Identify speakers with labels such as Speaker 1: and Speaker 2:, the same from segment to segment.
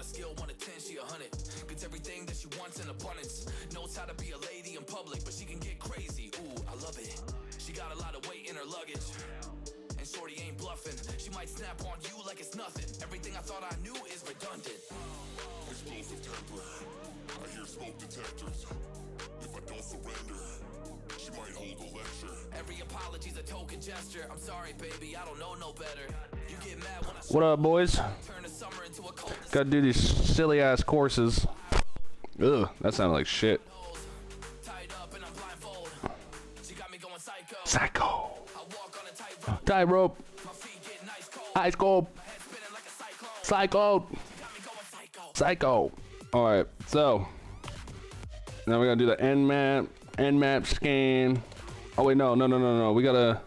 Speaker 1: a scale 1 to 10, she 100. Gets everything that she wants in abundance. Knows how to be a lady in public, but she can get crazy. Ooh, I love it. She got a lot of weight in her luggage. And shorty ain't bluffing. She might snap on you like it's nothing. Everything I thought I knew is redundant.
Speaker 2: Explosive temper. I hear smoke detectors. If I don't surrender, she might hold a lecture.
Speaker 1: Every apology's a token gesture. I'm sorry, baby, I don't know no better. You get mad when I
Speaker 3: What up, boys?
Speaker 1: turn the summer into a cold.
Speaker 3: Gotta do these silly ass courses. Ugh, that sounded like shit.
Speaker 1: Tied up and I'm blindfold. She got me going psycho.
Speaker 3: Psycho.
Speaker 1: I walk on a tightrope.
Speaker 3: Tightrope.
Speaker 1: My feet get nice cold.
Speaker 3: Ice cold.
Speaker 1: My head spinning like a cyclone.
Speaker 3: Psycho.
Speaker 1: Got me going psycho.
Speaker 3: Psycho. Alright, so now we gotta do the Nmap scan. Oh wait, no. We gotta.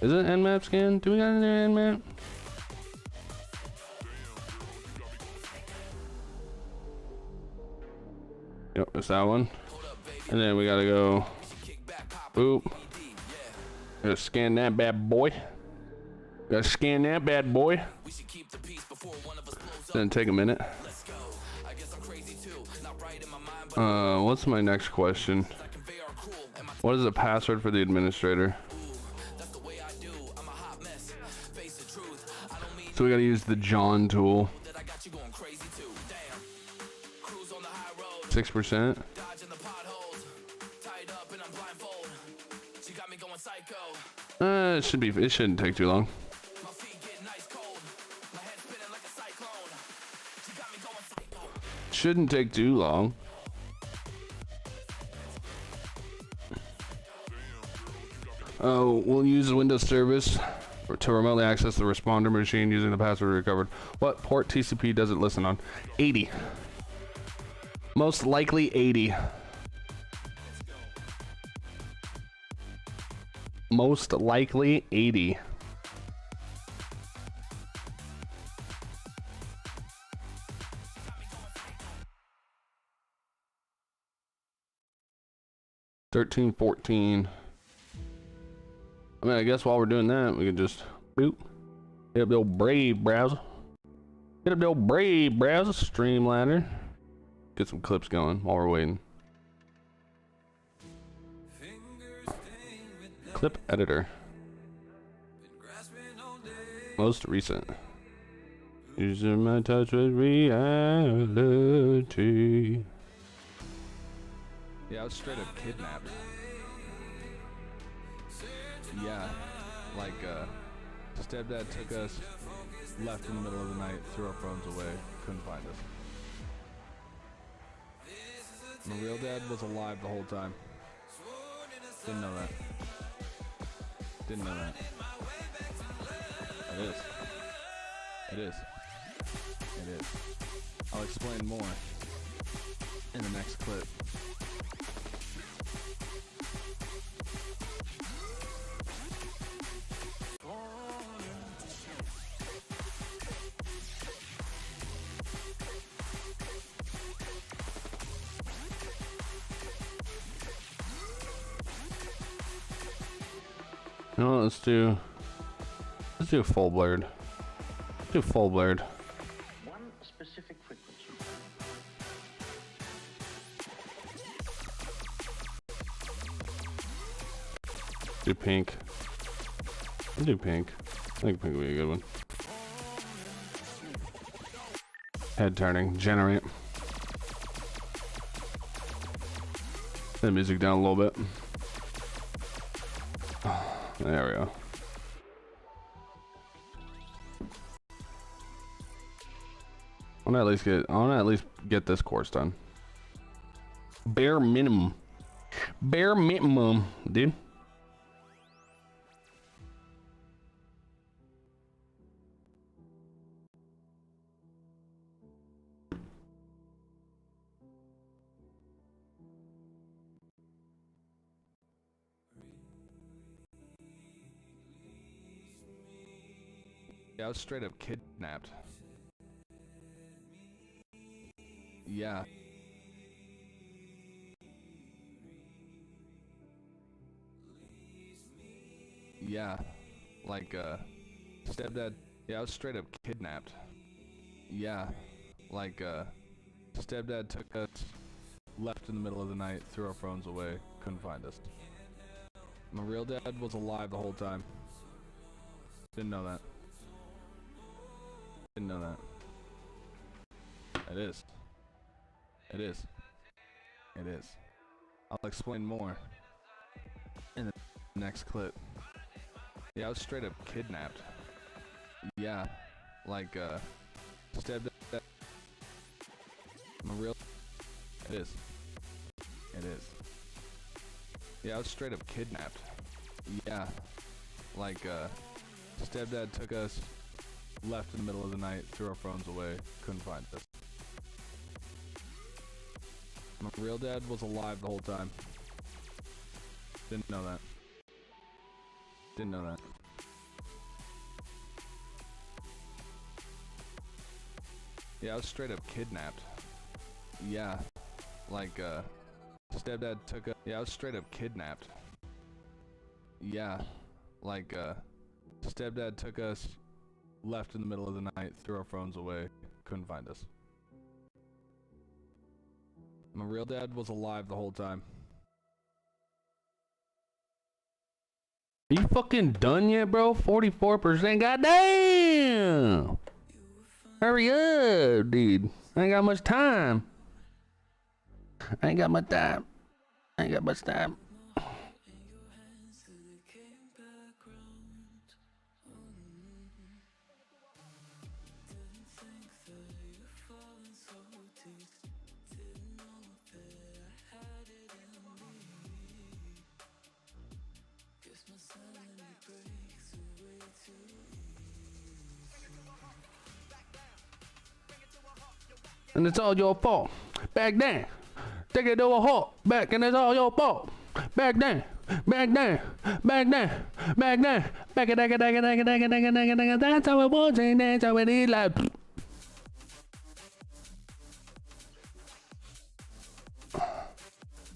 Speaker 3: Is it Nmap scan? Do we gotta do Nmap? Yep, it's that one. And then we gotta go. Boop. Gotta scan that bad boy. Gotta scan that bad boy.
Speaker 1: We should keep the peace before one of us blows up.
Speaker 3: Then take a minute.
Speaker 1: Let's go. I guess I'm crazy too. Not right in my mind, but
Speaker 3: What's my next question?
Speaker 1: I convey our cruel. And my
Speaker 3: What is the password for the administrator?
Speaker 1: that's the way I do. I'm a hot mess. Face the truth. I don't mean
Speaker 3: So we gotta use the John tool.
Speaker 1: that I got you going crazy too. Damn. Cruise on the high road.
Speaker 3: 6%.
Speaker 1: Dodging the potholes. Tied up and I'm blindfold. She got me going psycho.
Speaker 3: It shouldn't take too long.
Speaker 1: My feet get nice cold. My head spinning like a cyclone. She got me going psycho.
Speaker 3: Shouldn't take too long. Oh, we'll use the Windows service to remotely access the responder machine using the password recovered. What port TCP does it listen on? 80. Most likely 80. Most likely 80. $13, $14. I mean, I guess while we're doing that, we could just boop. Hit up the old Brave browser. Hit up the old Brave browser. Streamliner. Get some clips going while we're waiting. Clip editor. Most recent. Using my touch with reality. Yeah, I was straight up kidnapped. Yeah, like stepdad took us, left in the middle of the night, threw our phones away, couldn't find us. My real dad was alive the whole time. Didn't know that. Didn't know that. It is. It is. It is. I'll explain more in the next clip. No, let's do full blurred. Do full blurred.
Speaker 4: One specific frequency.
Speaker 3: Do pink. I'll do pink. I think pink would be a good one. Head turning. Generate. The music down a little bit. There we go. I wanna at least get this course done. Bare minimum. Bare minimum, dude. Yeah, I was straight up kidnapped. Yeah. Yeah. Like, stepdad. Yeah, I was straight up kidnapped. Yeah. like stepdad took us, left in the middle of the night, threw our phones away, couldn't find us. My real dad was alive the whole time. Didn't know that. Didn't know that. It is. It is. It is. I'll explain more in the next clip. Yeah, I was straight up kidnapped. Yeah, like stepdad. My real. It is. It is. Yeah, I was straight up kidnapped. Yeah, like stepdad took us, left in the middle of the night, threw our phones away, couldn't find us. My real dad was alive the whole time. Didn't know that. Didn't know that. Yeah, I was straight up kidnapped. Yeah, like stepdad took us. Yeah, I was straight up kidnapped. Yeah, like stepdad took us, left in the middle of the night, threw our phones away, couldn't find us. My real dad was alive the whole time.
Speaker 5: Are you fucking done yet, bro? 44%. Goddamn! Hurry up, dude. I ain't got much time. I ain't got much time. I ain't got much time. And it's all your fault. Back down. Take it to a halt. Back, and it's all your fault. Back down. Back down. Back down. Back down. Back it, back it. That's how it was, and that's how it is. Like.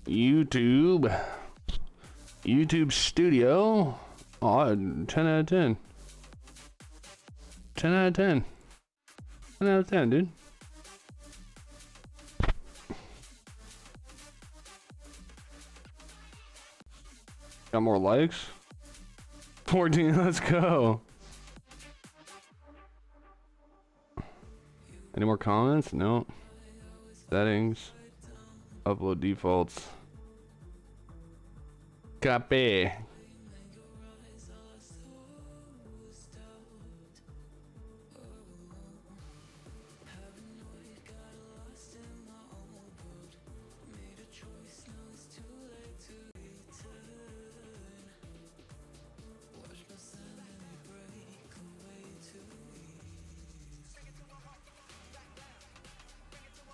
Speaker 5: YouTube Studio. Oh, 10 out of 10. 10 out of 10. 10 out of 10, dude. Got more likes? 14, let's go. Any more comments? No. Settings. Upload defaults. Copy.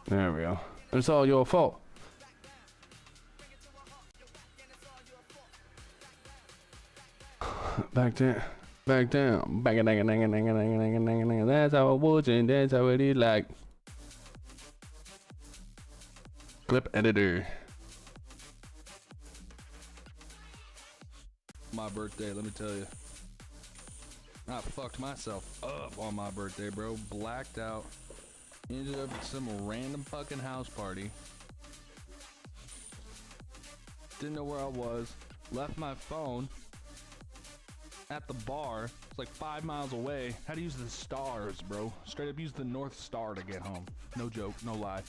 Speaker 5: There we go. It's all your fault. Back down. Back down. Bang a dang a dang a dang a dang a dang a dang a dang. That's how it was, and that's how it is. Like. Clip editor.
Speaker 3: My birthday, let me tell you. I fucked myself up on my birthday, bro. Blacked out. Ended up at some random fucking house party. Didn't know where I was. Left my phone at the bar. It's like 5 miles away. Had to use the stars, bro. Straight up use the North Star to get home. No joke, no lie.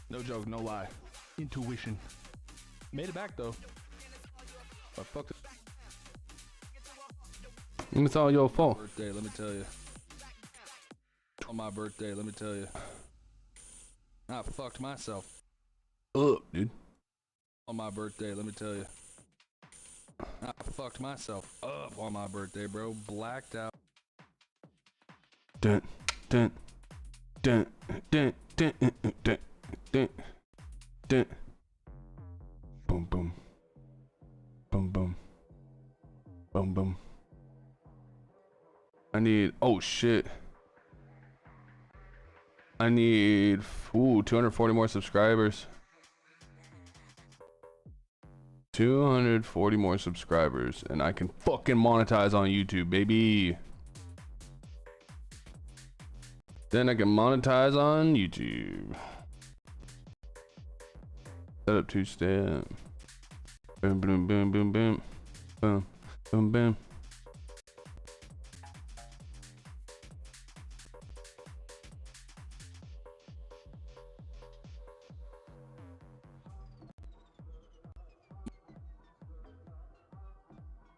Speaker 3: No joke, no lie. Intuition. Made it back though. But fucked it.
Speaker 5: And it's all your fault.
Speaker 3: Birthday, let me tell you. On my birthday, let me tell you. I fucked myself
Speaker 5: up, dude.
Speaker 3: On my birthday, let me tell you. I fucked myself up on my birthday, bro. Blacked out.
Speaker 5: Dun, dun, dun, dun, dun, dun, dun, dun. Boom, boom. Boom, boom. Boom, boom. I need, oh shit. I need 240 more subscribers. 240 more subscribers, and I can fucking monetize on YouTube, baby. Then I can monetize on YouTube. Set up 2-step. Boom, boom, boom, boom, boom. Boom, boom, boom.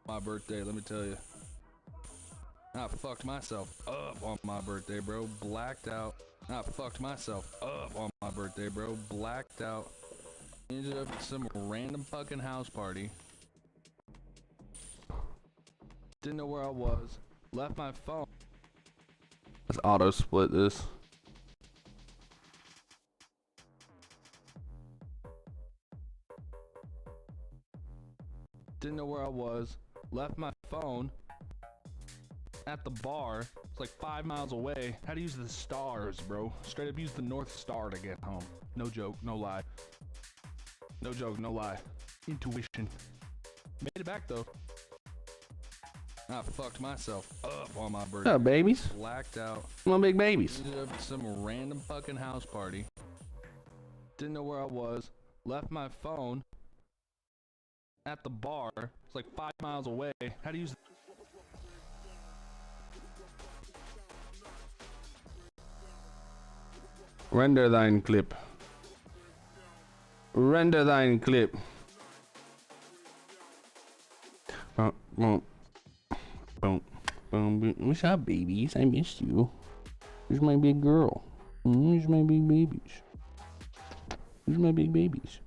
Speaker 5: My birthday, let me tell you. I fucked myself up on my birthday, bro. Blacked out. I fucked myself up on my birthday, bro. Blacked out. Ended up at some random fucking house party. Didn't know where I was. Left my phone. Let's auto split this. Didn't know where I was. Left my phone at the bar. It's like 5 miles away. Had to use the stars, bro. Straight up use the North Star to get home. No joke, no lie. No joke, no lie. Intuition. Made it back though. I fucked myself up on my birthday.
Speaker 3: What's up, babies?
Speaker 5: Blacked out.
Speaker 3: Come on, big babies.
Speaker 5: Ended up at some random fucking house party. Didn't know where I was. Left my phone at the bar. It's like 5 miles away. Had to use.
Speaker 3: Render thine clip. Render thine clip. Boom, boom, boom, boom. What's up, babies? I missed you. Where's my big girl? Where's my big babies? Where's my big babies?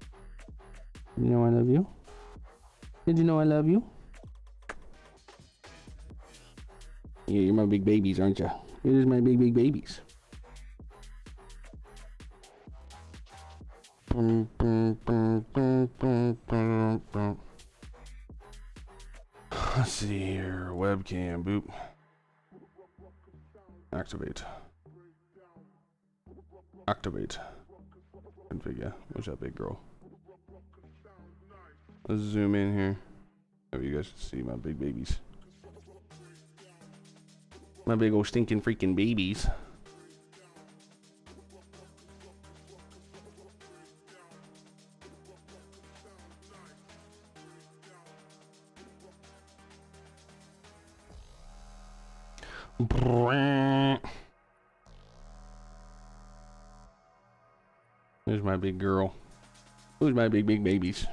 Speaker 3: You know I love you? Did you know I love you? Yeah, you're my big babies, aren't you? Here's my big babies. Let's see here. Webcam, boop. Activate. Activate. Configure. What's that big girl? Let's zoom in here. Oh, you guys can see my big babies. My big old stinking freaking babies. There's my big girl. Who's my big babies?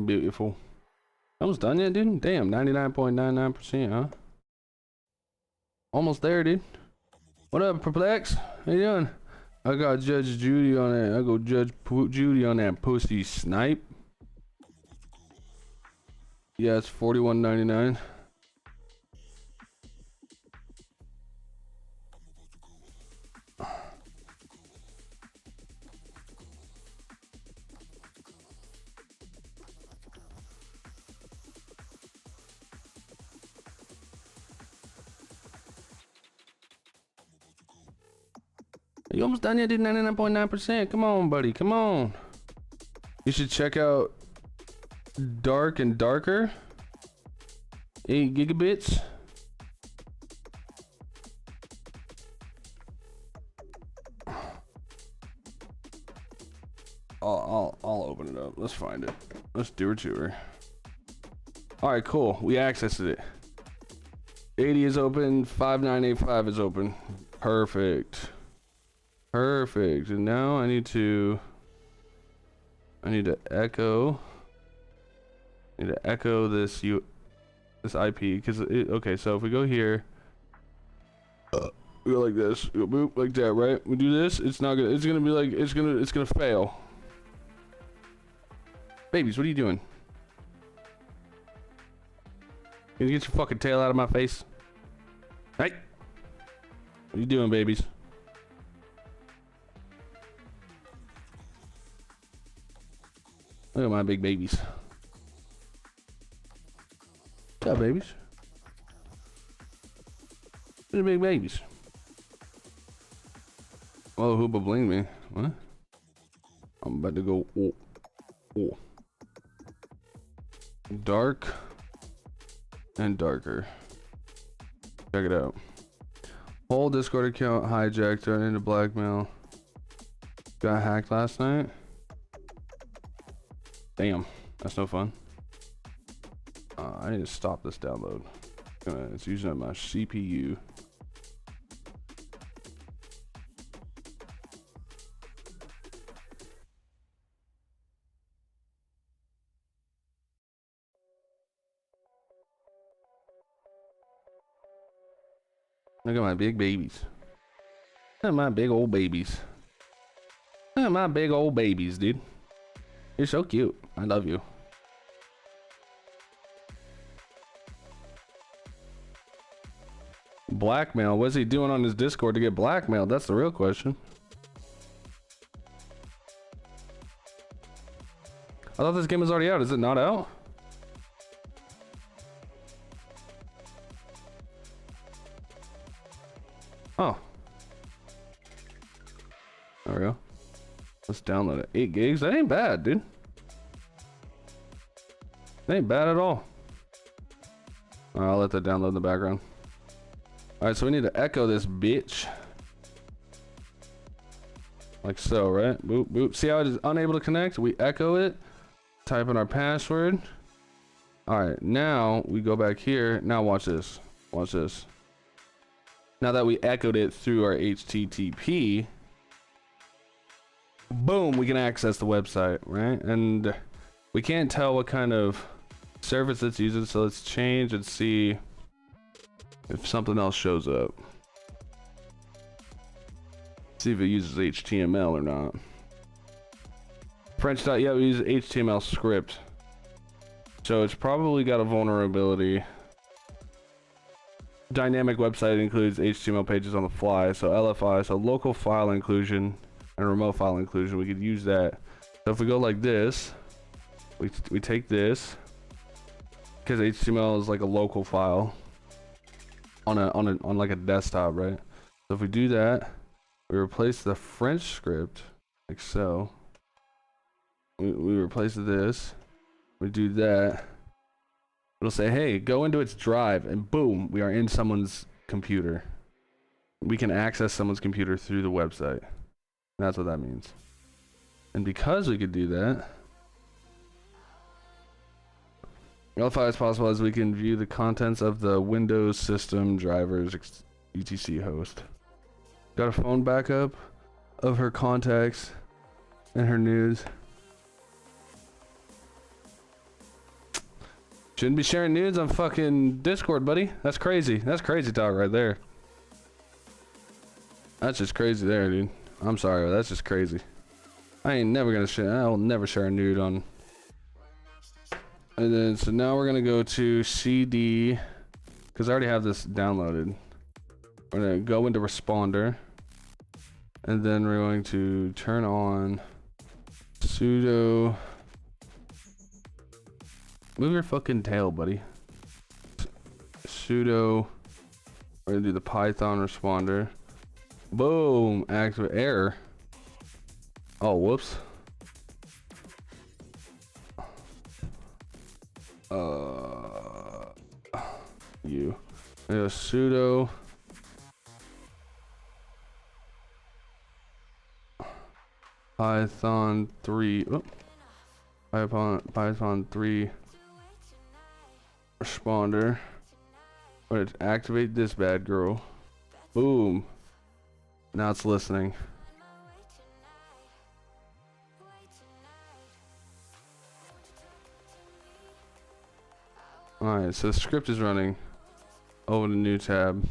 Speaker 3: Beautiful. Almost done yet, dude? Damn, 99.99%, huh? Almost there, dude. What up, Perplex? How you doing? I got Judge Judy on that. I go Judge Judy on that pussy snipe. Yeah, it's $41.99. You almost done yet, dude? 99.9%. Come on, buddy. Come on. You should check out Dark and Darker. 8 gigabits. I'll open it up. Let's find it. Let's do it to her. All right, cool. We accessed it. 80 is open. 5985 is open. Perfect. Perfect. And now I need to echo. I need to echo this IP because okay. So if we go here, we go like this. We go boop like that, right? We do this. It's not gonna. It's gonna be like it's gonna fail.
Speaker 5: Babies, what are you doing? You get your fucking tail out of my face. Hey! What are you doing, babies? Look at my big babies. What's up, babies? They're big babies. Oh, who bling me? What? I'm about to go. Oh, oh. Dark and darker. Check it out. Whole Discord account hijacked, turned into blackmail. Got hacked last night. Damn, that's no fun. I need to stop this download. It's using up my CPU. Look at my big babies. Look at my big old babies. Look at my big old babies, dude. You're so cute. I love you. Blackmail? What's he doing on his Discord to get blackmailed? That's the real question. I thought this game was already out. Is it not out? Oh. There we go. Let's download it. 8 gigs? That ain't bad, dude. That ain't bad at all. Alright, I'll let that download in the background. Alright, so we need to echo this bitch. Like so, right? Boop, boop. See how it is unable to connect? We echo it. Type in our password. Alright, now we go back here. Now watch this. Watch this. Now that we echoed it through our HTTP, boom, we can access the website, right? And we can't tell what kind of service it's using, so let's change and see if something else shows up. See if it uses HTML or not. French. Yeah, we use HTML script. So it's probably got a vulnerability. Dynamic website includes HTML pages on the fly. So LFI, so local file inclusion and remote file inclusion. We could use that. So if we go like this, we take this, because HTML is like a local file on like a desktop, right? So if we do that, we replace the French script like so. We replace this. We do that. It'll say, hey, go into its drive, and boom, we are in someone's computer. We can access someone's computer through the website. That's what that means. And because we could do that, LFI is possible as we can view the contents of the Windows system drivers etc host. Got a phone backup of her contacts and her nudes. Shouldn't be sharing nudes on fucking Discord, buddy. That's crazy. That's crazy talk right there. That's just crazy there, dude. I'm sorry, but that's just crazy. I ain't never gonna share. I will never share a nude on. And then, so now we're gonna go to CD, because I already have this downloaded. We're gonna go into responder, and then we're going to turn on sudo. Move your fucking tail, buddy. Sudo. We're gonna do the Python responder. Boom. Activate error. Oh, whoops. You. There goes sudo. Python 3. Oh. Python 3. Responder. We're gonna activate this bad girl. Boom. Now it's listening. Alright, so the script is running. Over the new tab.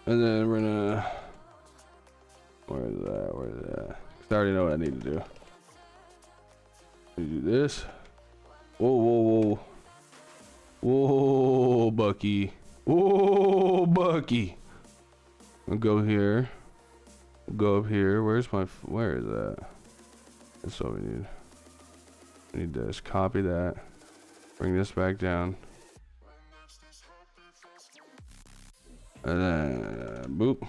Speaker 5: And then we're gonna. Where's that? Where's that? 'Cause I already know what I need to do. Do this. Whoa, whoa, whoa. Whoa, Bucky. Whoa, Bucky. We'll go here. We'll go up here. Where is that? That's what we need. We need this. Copy that. Bring this back down. And then, boop.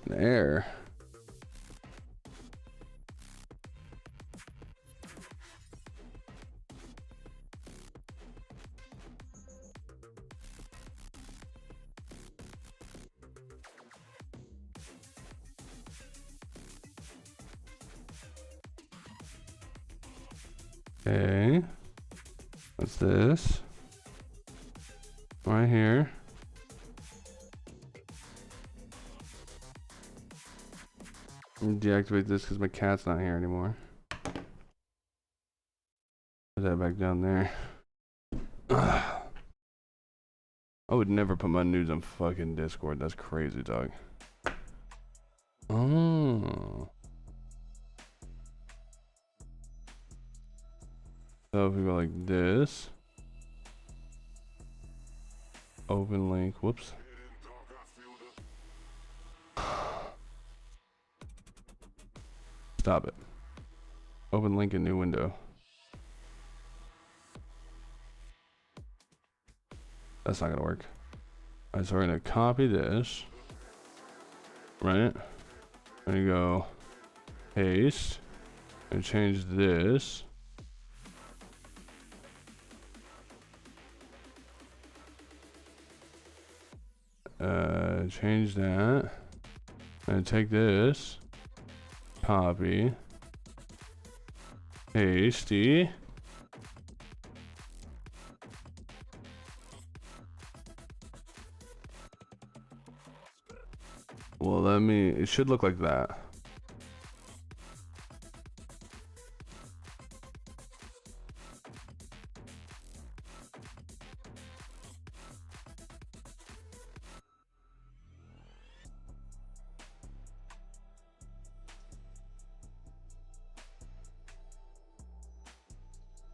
Speaker 5: And there. Okay. What's this? Right here. Deactivate this because my cat's not here anymore. Put that back down there. I would never put my nudes on fucking Discord. That's crazy, dog. Oh. So if we go like this. Open link. Whoops. Stop it. Open link in new window. That's not gonna work. Alright, so we're gonna copy this. Right? And you go paste and change this. Change that. And take this. Copy. Pasty. Well, it should look like that.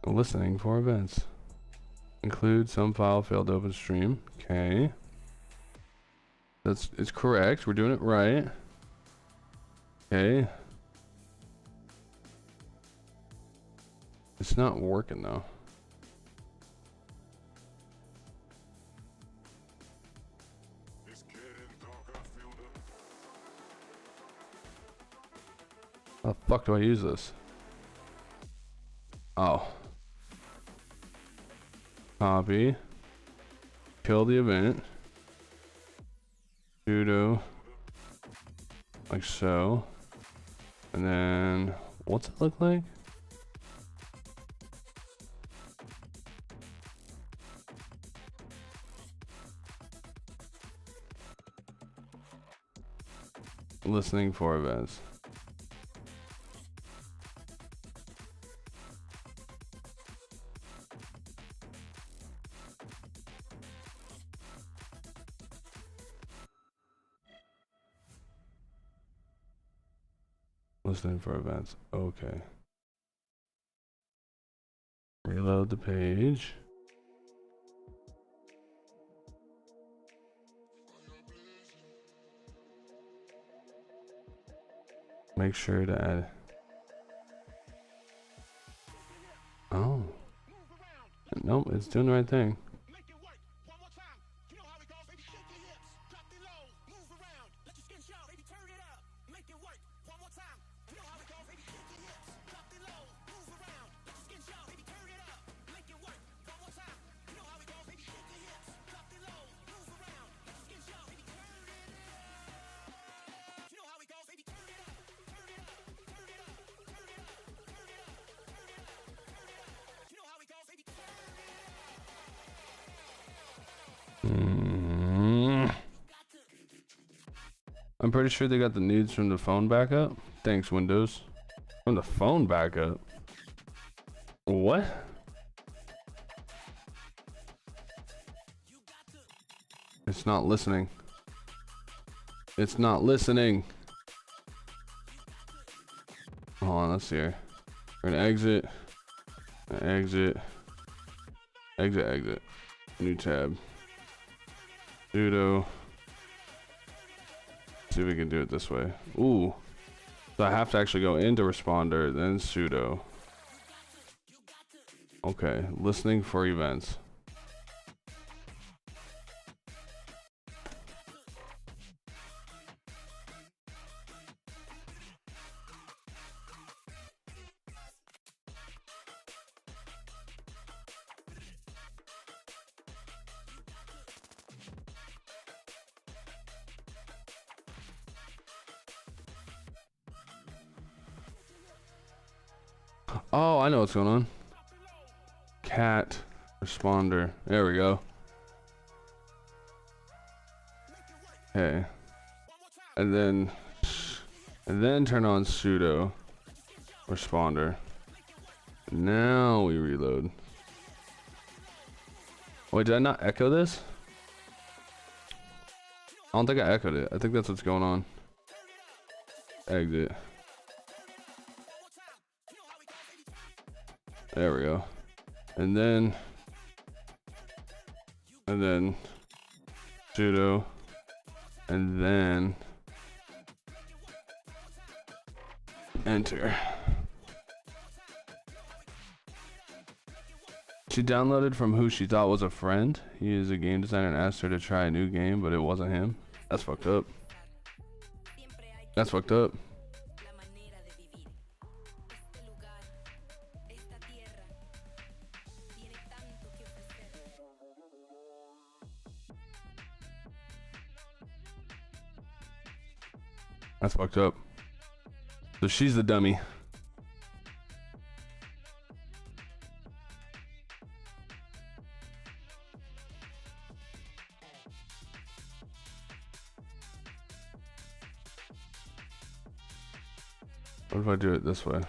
Speaker 5: Listening for events. Include some file failed to open stream. Okay. It's correct. We're doing it right. Okay. It's not working though. How the fuck do I use this? Oh. Copy. Kill the event. Sudo. Like so. And then, what's it look like? Listening for events. Listening for events. Okay. Reload the page. Make sure to add. Oh. Nope, it's doing the right thing. I'm pretty sure they got the nudes from the phone backup. Thanks, Windows. From the phone backup? What? It's not listening. It's not listening. Hold on, let's see here. We're gonna exit. Exit. Exit. New tab. Sudo. See if we can do it this way. Ooh. So I have to actually go into responder, then sudo. Okay, listening for events. Oh, I know what's going on. Cat responder. There we go. Okay. And then turn on sudo responder. Now we reload. Wait, did I not echo this? I don't think I echoed it. I think that's what's going on. Exit. There we go. And then sudo, and then enter. She downloaded from who she thought was a friend. He is a game designer and asked her to try a new game, but it wasn't him. That's fucked up. That's fucked up. That's fucked up. So she's the dummy. What if I do it this way?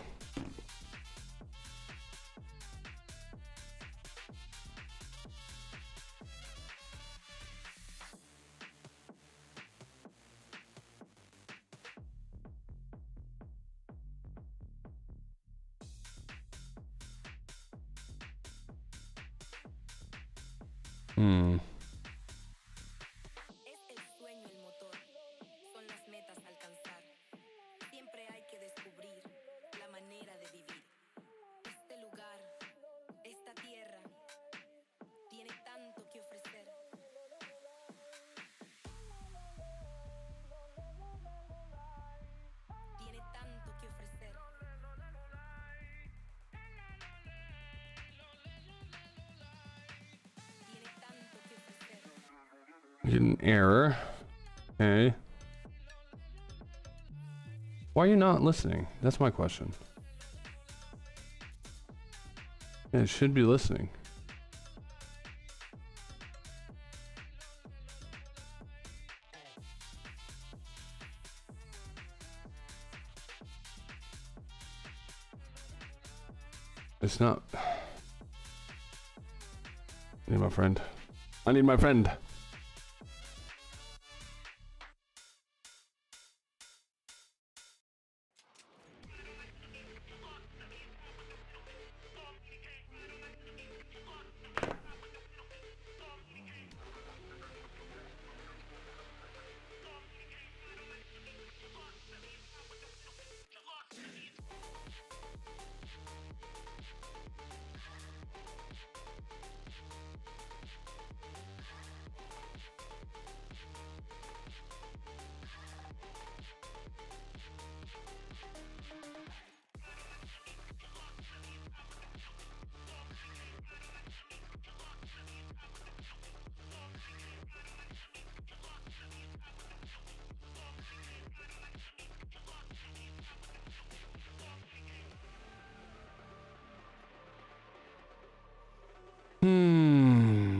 Speaker 5: Get an error. Okay. Why are you not listening? That's my question. Yeah, it should be listening. It's not. I need my friend. I need my friend.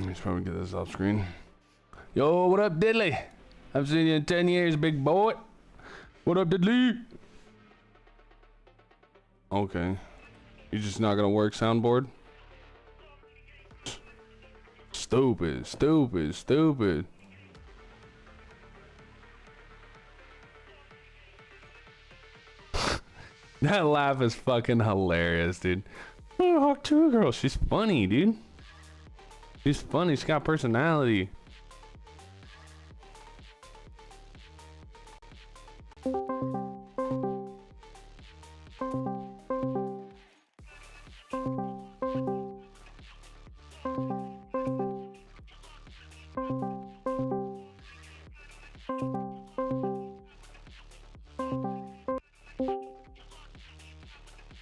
Speaker 5: Let's probably get this off screen. Yo, what up, Diddley? I've seen you in 10 years, big boy. What up, Diddley? Okay. You're just not gonna work soundboard? Stupid, stupid, stupid. That laugh is fucking hilarious, dude. Oh, Hawk 2 girl. She's funny, dude. She's funny. She's got personality.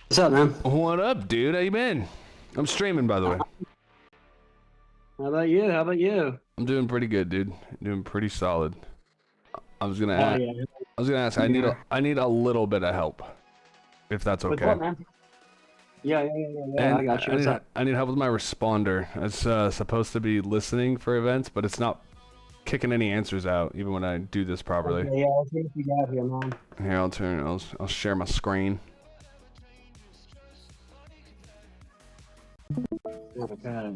Speaker 6: What's up, man?
Speaker 5: What up, dude? How you been? I'm streaming, by the way.
Speaker 6: How about you? How about you?
Speaker 5: I'm doing pretty good, dude. Doing pretty solid. I was gonna
Speaker 6: Oh,
Speaker 5: ask.
Speaker 6: yeah.
Speaker 5: I was gonna ask. I need a little bit of help, if that's
Speaker 6: What's
Speaker 5: okay.
Speaker 6: up, man? Yeah,
Speaker 5: And
Speaker 6: I got you. What's up?
Speaker 5: I need help with my responder. It's supposed to be listening for events, but it's not kicking any answers out, even when I do this properly.
Speaker 6: Okay, yeah, I'll see what you got here, man.
Speaker 5: Here, I'll turn. I'll share my screen.
Speaker 6: Okay.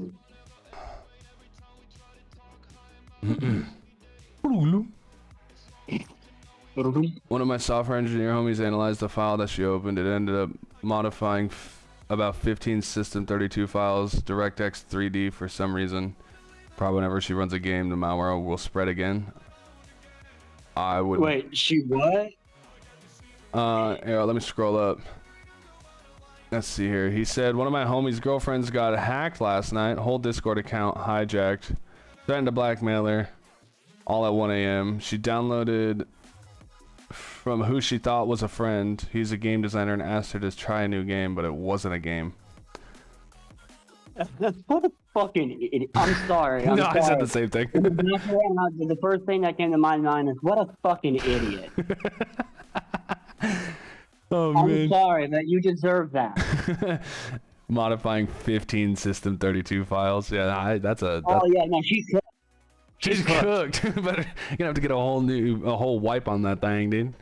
Speaker 5: One of my software engineer homies analyzed the file that she opened. It ended up modifying about 15 System32 files, DirectX 3D for some reason. Probably whenever she runs a game, the malware will spread again. I would.
Speaker 6: Wait, she what?
Speaker 5: Here, let me scroll up. Let's see here. He said one of my homies' girlfriends got hacked last night. Whole Discord account hijacked. Threatened to blackmail her. All at 1 a.m. She downloaded from who she thought was a friend. He's a game designer and asked her to try a new game, but it wasn't a game.
Speaker 6: What a fucking idiot. I'm sorry. I'm
Speaker 5: No,
Speaker 6: sorry.
Speaker 5: I said the same thing.
Speaker 6: The first thing that came to my mind is, what a fucking idiot.
Speaker 5: Oh,
Speaker 6: I'm
Speaker 5: man.
Speaker 6: sorry, but you deserve that.
Speaker 5: Modifying 15 System32 files. Yeah, that's a.
Speaker 6: Oh, yeah, no, she's cooked.
Speaker 5: She's cooked. But you're gonna have to get a whole wipe on that thing, dude.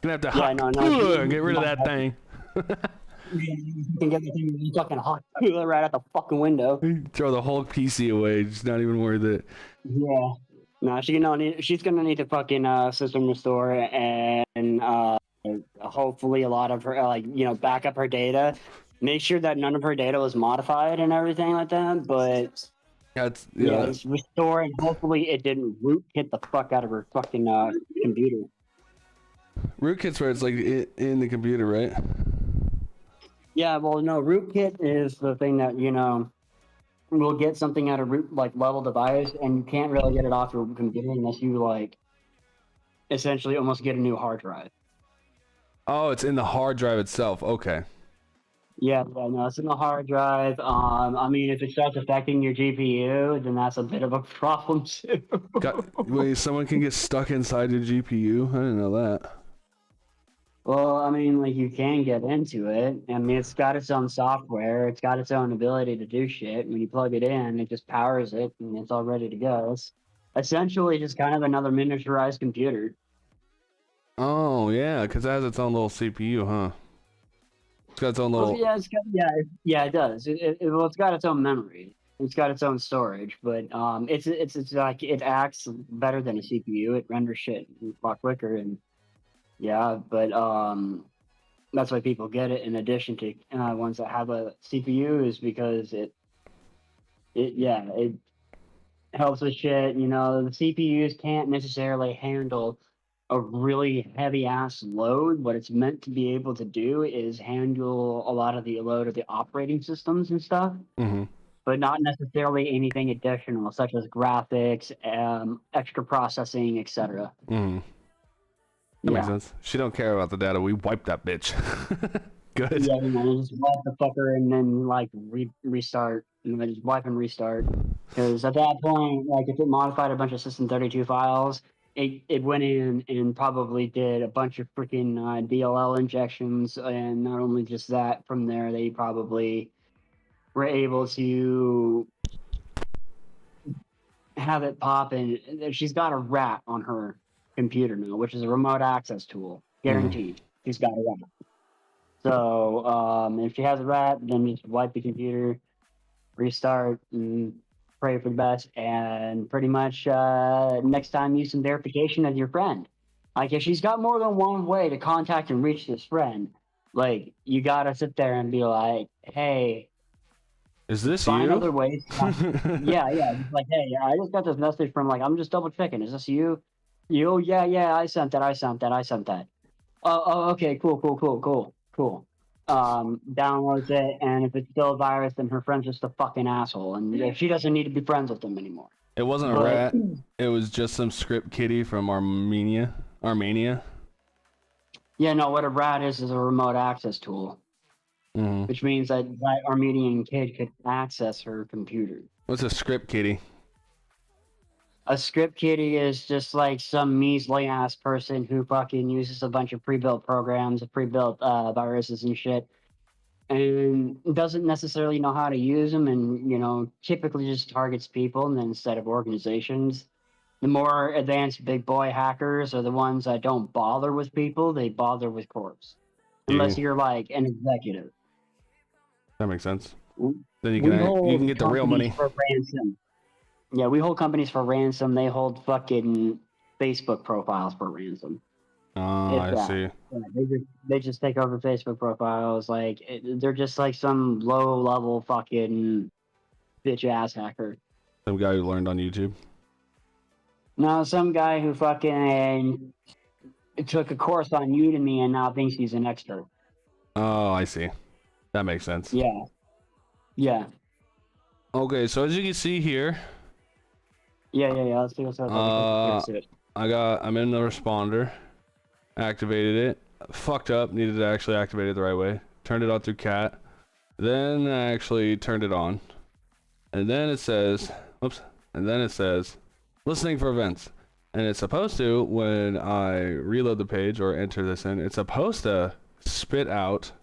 Speaker 5: You're gonna have to get rid of that thing.
Speaker 6: You can get the thing in fucking hot cooler right out the fucking window.
Speaker 5: Throw the whole PC away. It's not even worth it.
Speaker 6: Yeah. No, she's gonna need to fucking system restore and hopefully a lot of her back up her data. Make sure that none of her data was modified and everything like that. But just restore and hopefully it didn't rootkit the fuck out of her fucking computer.
Speaker 5: Rootkit's where it's like in the computer, right?
Speaker 6: Yeah, well, no, rootkit is the thing that will get something out of root level device, and you can't really get it off your computer unless you essentially almost get a new hard drive.
Speaker 5: Oh, it's in the hard drive itself. Okay.
Speaker 6: Yeah, no, it's in the hard drive. I mean, if it starts affecting your GPU, then that's a bit of a problem too.
Speaker 5: Wait, someone can get stuck inside your GPU? I didn't know that.
Speaker 6: Well, I mean, you can get into it. I mean, it's got its own software. It's got its own ability to do shit. When you plug it in, it just powers it, and it's all ready to go. It's essentially just kind of another miniaturized computer.
Speaker 5: Oh, yeah, because it has its own little CPU, huh? It's got its own little...
Speaker 6: Yeah, it does. It's got its own memory. It's got its own storage, but it's like it acts better than a CPU. It renders shit a lot quicker, and yeah, but that's why people get it in addition to ones that have a CPU, is because it helps with shit. The CPUs can't necessarily handle a really heavy ass load. What it's meant to be able to do is handle a lot of the load of the operating systems and stuff, but not necessarily anything additional, such as graphics, extra processing, etc.
Speaker 5: That makes sense. She don't care about the data. We wiped that bitch. Good.
Speaker 6: Yeah, just wipe the fucker and then restart. Just wipe and restart. Because at that point, if it modified a bunch of System32 files, it went in and probably did a bunch of freaking DLL injections, and not only just that, from there they probably were able to have it pop, and she's got a rat on her computer now, which is a remote access tool, guaranteed. She's got a rat. So if she has a rat, then just wipe the computer, restart, and pray for the best. And pretty much next time, use some verification of your friend. If she's got more than one way to contact and reach this friend, you gotta sit there and be like, hey,
Speaker 5: Is this
Speaker 6: find
Speaker 5: you?
Speaker 6: other ways. Yeah, it's like, hey, I just got this message from like, I'm just double checking. Is this you? You? Yeah, I sent that. Oh, okay, cool. Downloads it, and if it's still a virus, then her friend's just a fucking asshole, and she doesn't need to be friends with them anymore.
Speaker 5: It wasn't a
Speaker 6: But
Speaker 5: rat. It was just some script kiddie from Armenia.
Speaker 6: yeah, no, what a rat is a remote access tool,
Speaker 5: Mm-hmm.
Speaker 6: which means that Armenian kid could access her computer.
Speaker 5: What's a script kiddie?
Speaker 6: A script kiddie is just like some measly ass person who fucking uses a bunch of pre-built programs, pre-built viruses and shit, and doesn't necessarily know how to use them, and typically just targets people and then instead of organizations. The more advanced big boy hackers are the ones that don't bother with people; they bother with corps, unless you're like an executive.
Speaker 5: That makes sense.
Speaker 6: We
Speaker 5: Then you can get the real
Speaker 6: companies
Speaker 5: money.
Speaker 6: for ransom. Yeah, we hold companies for ransom. They hold fucking Facebook profiles for ransom.
Speaker 5: Oh,
Speaker 6: If
Speaker 5: I
Speaker 6: that.
Speaker 5: see.
Speaker 6: Yeah, they just take over Facebook profiles. Like they're just like some low level fucking bitch ass hacker.
Speaker 5: Some guy who learned on YouTube.
Speaker 6: No, some guy who fucking took a course on Udemy and now thinks he's an expert.
Speaker 5: Oh, I see. That makes sense.
Speaker 6: Yeah.
Speaker 5: Okay, so as you can see here,
Speaker 6: Yeah. Let's see what's up.
Speaker 5: I'm in the responder. Activated it. Fucked up. Needed to actually activate it the right way. Turned it on through cat. Then I actually turned it on. And then it says, listening for events. And it's supposed to, when I reload the page or enter this in, it's supposed to spit out.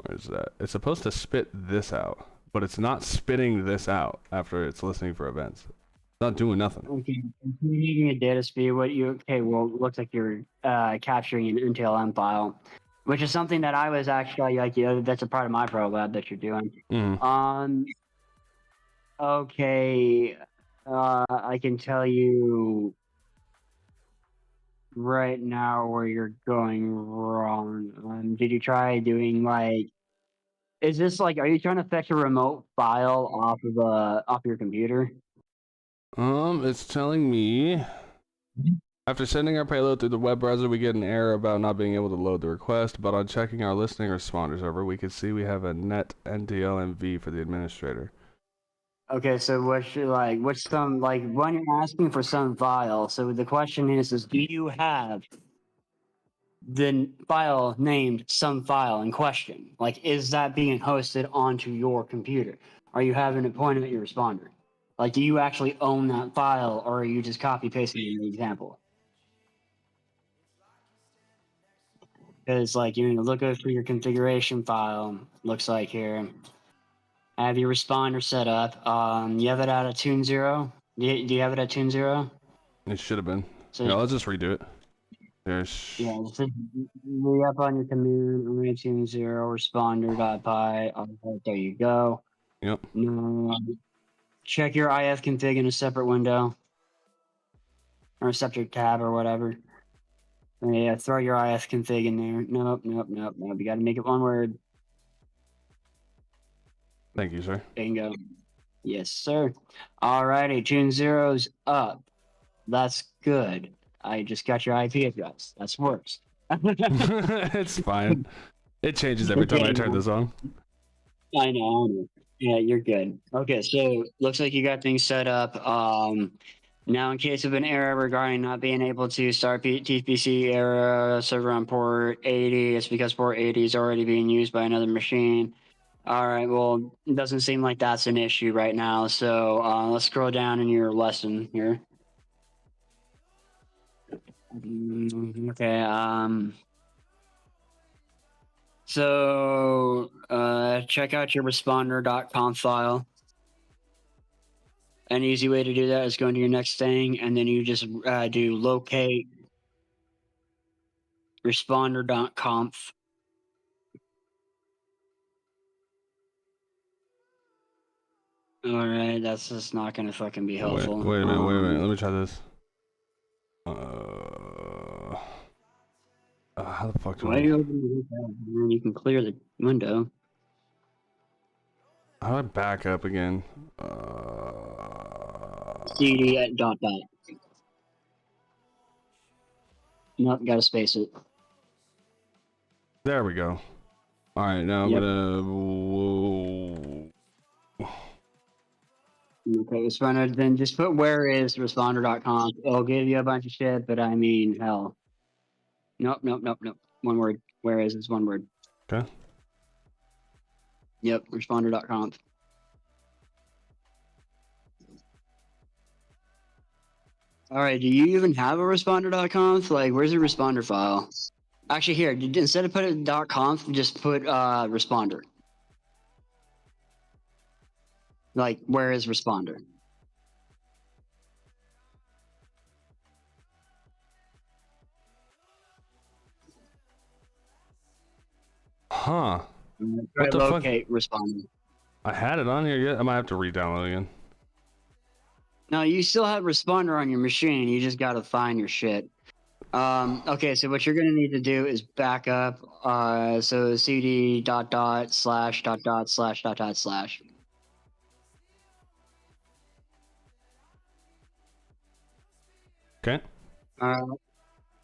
Speaker 5: Where's that? It's supposed to spit this out. But it's not spitting this out after it's listening for events. It's not doing nothing.
Speaker 6: Okay, needing a data speed. It looks like you're capturing an NTLM file, which is something that I was actually that's a part of my pro lab that you're doing.
Speaker 5: Mm-hmm.
Speaker 6: Okay, I can tell you right now where you're going wrong. Did you try doing is this are you trying to fetch a remote file off your computer?
Speaker 5: It's telling me after sending our payload through the web browser, we get an error about not being able to load the request, but on checking our listening responder server, we can see we have a net NTLMV for the administrator.
Speaker 6: Okay, so what's some when you're asking for some file, so the question is do you have the file named some file in question? Is that being hosted onto your computer? Are you having it pointed at your responder? Do you actually own that file, or are you just copy pasting it in the example? Because look over your configuration file. Looks like here. Have your responder set up. You have it at a tune 0. Do you have it at tune 0?
Speaker 5: It should have been.
Speaker 6: So
Speaker 5: Yeah, let's just redo it.
Speaker 6: so re-up on your command, tune 0, responder.py. There you go.
Speaker 5: Yep.
Speaker 6: Check your IF config in a separate window. Or a separate tab or whatever. Yeah, throw your IF config in there. Nope. You gotta make it one word.
Speaker 5: Thank you, sir.
Speaker 6: Bingo. Yes, sir. Alrighty, tune 0's up. That's good. I just got your IP address. That's worse.
Speaker 5: It's fine. It changes every time I turn this on.
Speaker 6: I know. Yeah, you're good. Okay, so looks like you got things set up. Now, in case of an error regarding not being able to start TPC error server on port 80, it's because port 80 is already being used by another machine. All right, well, it doesn't seem like that's an issue right now. So let's scroll down in your lesson here. Okay. So check out your responder.conf file. An easy way to do that is going to your next thing, and then you just do locate responder.conf. All right, that's just not going to fucking be helpful.
Speaker 5: Wait a minute. Let me try this. How the fuck do
Speaker 6: Why are you opening the window? You can clear the window.
Speaker 5: How do I back up again?
Speaker 6: CD at dot dot. Nope, gotta space it.
Speaker 5: There we go. All right, now I'm
Speaker 6: Yep.
Speaker 5: gonna. Whoa.
Speaker 6: Okay, responder. Then just put where is responder.com. It'll give you a bunch of shit, but I mean, hell. Nope. One word. Where is one word.
Speaker 5: Okay.
Speaker 6: Yep, responder.com. All right, do you even have a responder.com? Like, where's your responder file? Actually, here, instead of putting .conf, just put responder. Like, where is responder?
Speaker 5: Huh.
Speaker 6: Try
Speaker 5: What the fuck?
Speaker 6: locate responder.
Speaker 5: I had it on here yet. I might have to re-download again.
Speaker 6: No, you still have responder on your machine. You just gotta find your shit. Okay, so what you're gonna need to do is back up. So cd dot dot slash dot dot slash dot dot slash.
Speaker 5: Okay.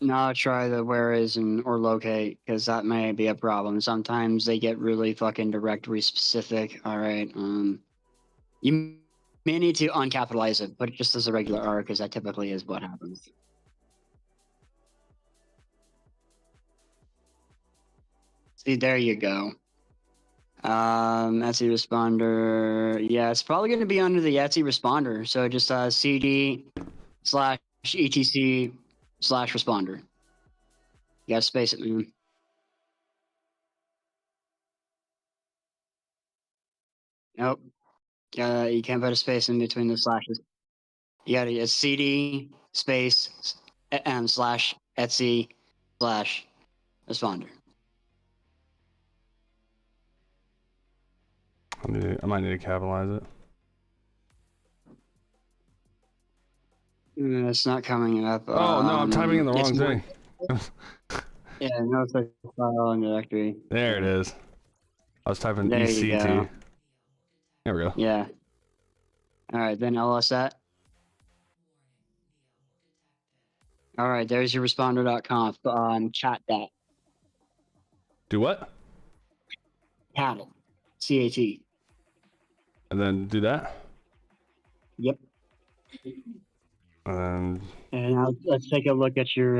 Speaker 6: Now try the where is and or locate because that may be a problem. Sometimes they get really fucking directory specific. All right. You may need to uncapitalize it, but just as a regular R because that typically is what happens. See, there you go. Etsy responder. Yeah, it's probably going to be under the Etsy responder. So just cd slash etc slash responder. You gotta space it, man. Nope. You can't put a space in between the slashes. You gotta it's cd space slash Etsy slash responder.
Speaker 5: I might need to capitalize it.
Speaker 6: It's not coming up.
Speaker 5: Oh no, I'm typing in the wrong thing.
Speaker 6: Yeah, no, it's a file and directory.
Speaker 5: There it is. I was typing
Speaker 6: There you
Speaker 5: ECT.
Speaker 6: go.
Speaker 5: There we go.
Speaker 6: Yeah. All right, then LS that. All right, there's your responder.conf. Chat that.
Speaker 5: Do what?
Speaker 6: Cattle. CAT.
Speaker 5: And then do that.
Speaker 6: Yep.
Speaker 5: And
Speaker 6: And now let's take a look at your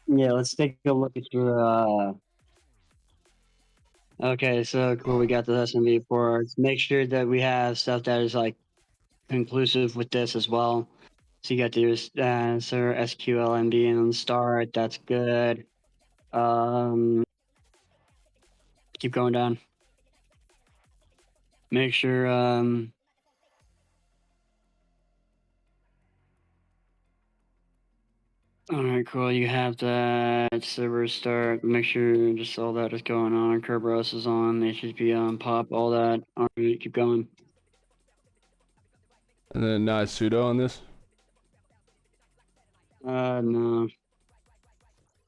Speaker 6: yeah, let's take a look at your okay, so cool, we got the SMB ports. Make sure that we have stuff that is like conclusive with this as well. So you got your sir SQLMD and start, that's good. Keep going down. Make sure all right, cool. You have that server start. Make sure just all that is going on. Kerberos is on. HTTP on. Pop. All that. All right, keep going.
Speaker 5: then now it's sudo on this.
Speaker 6: No.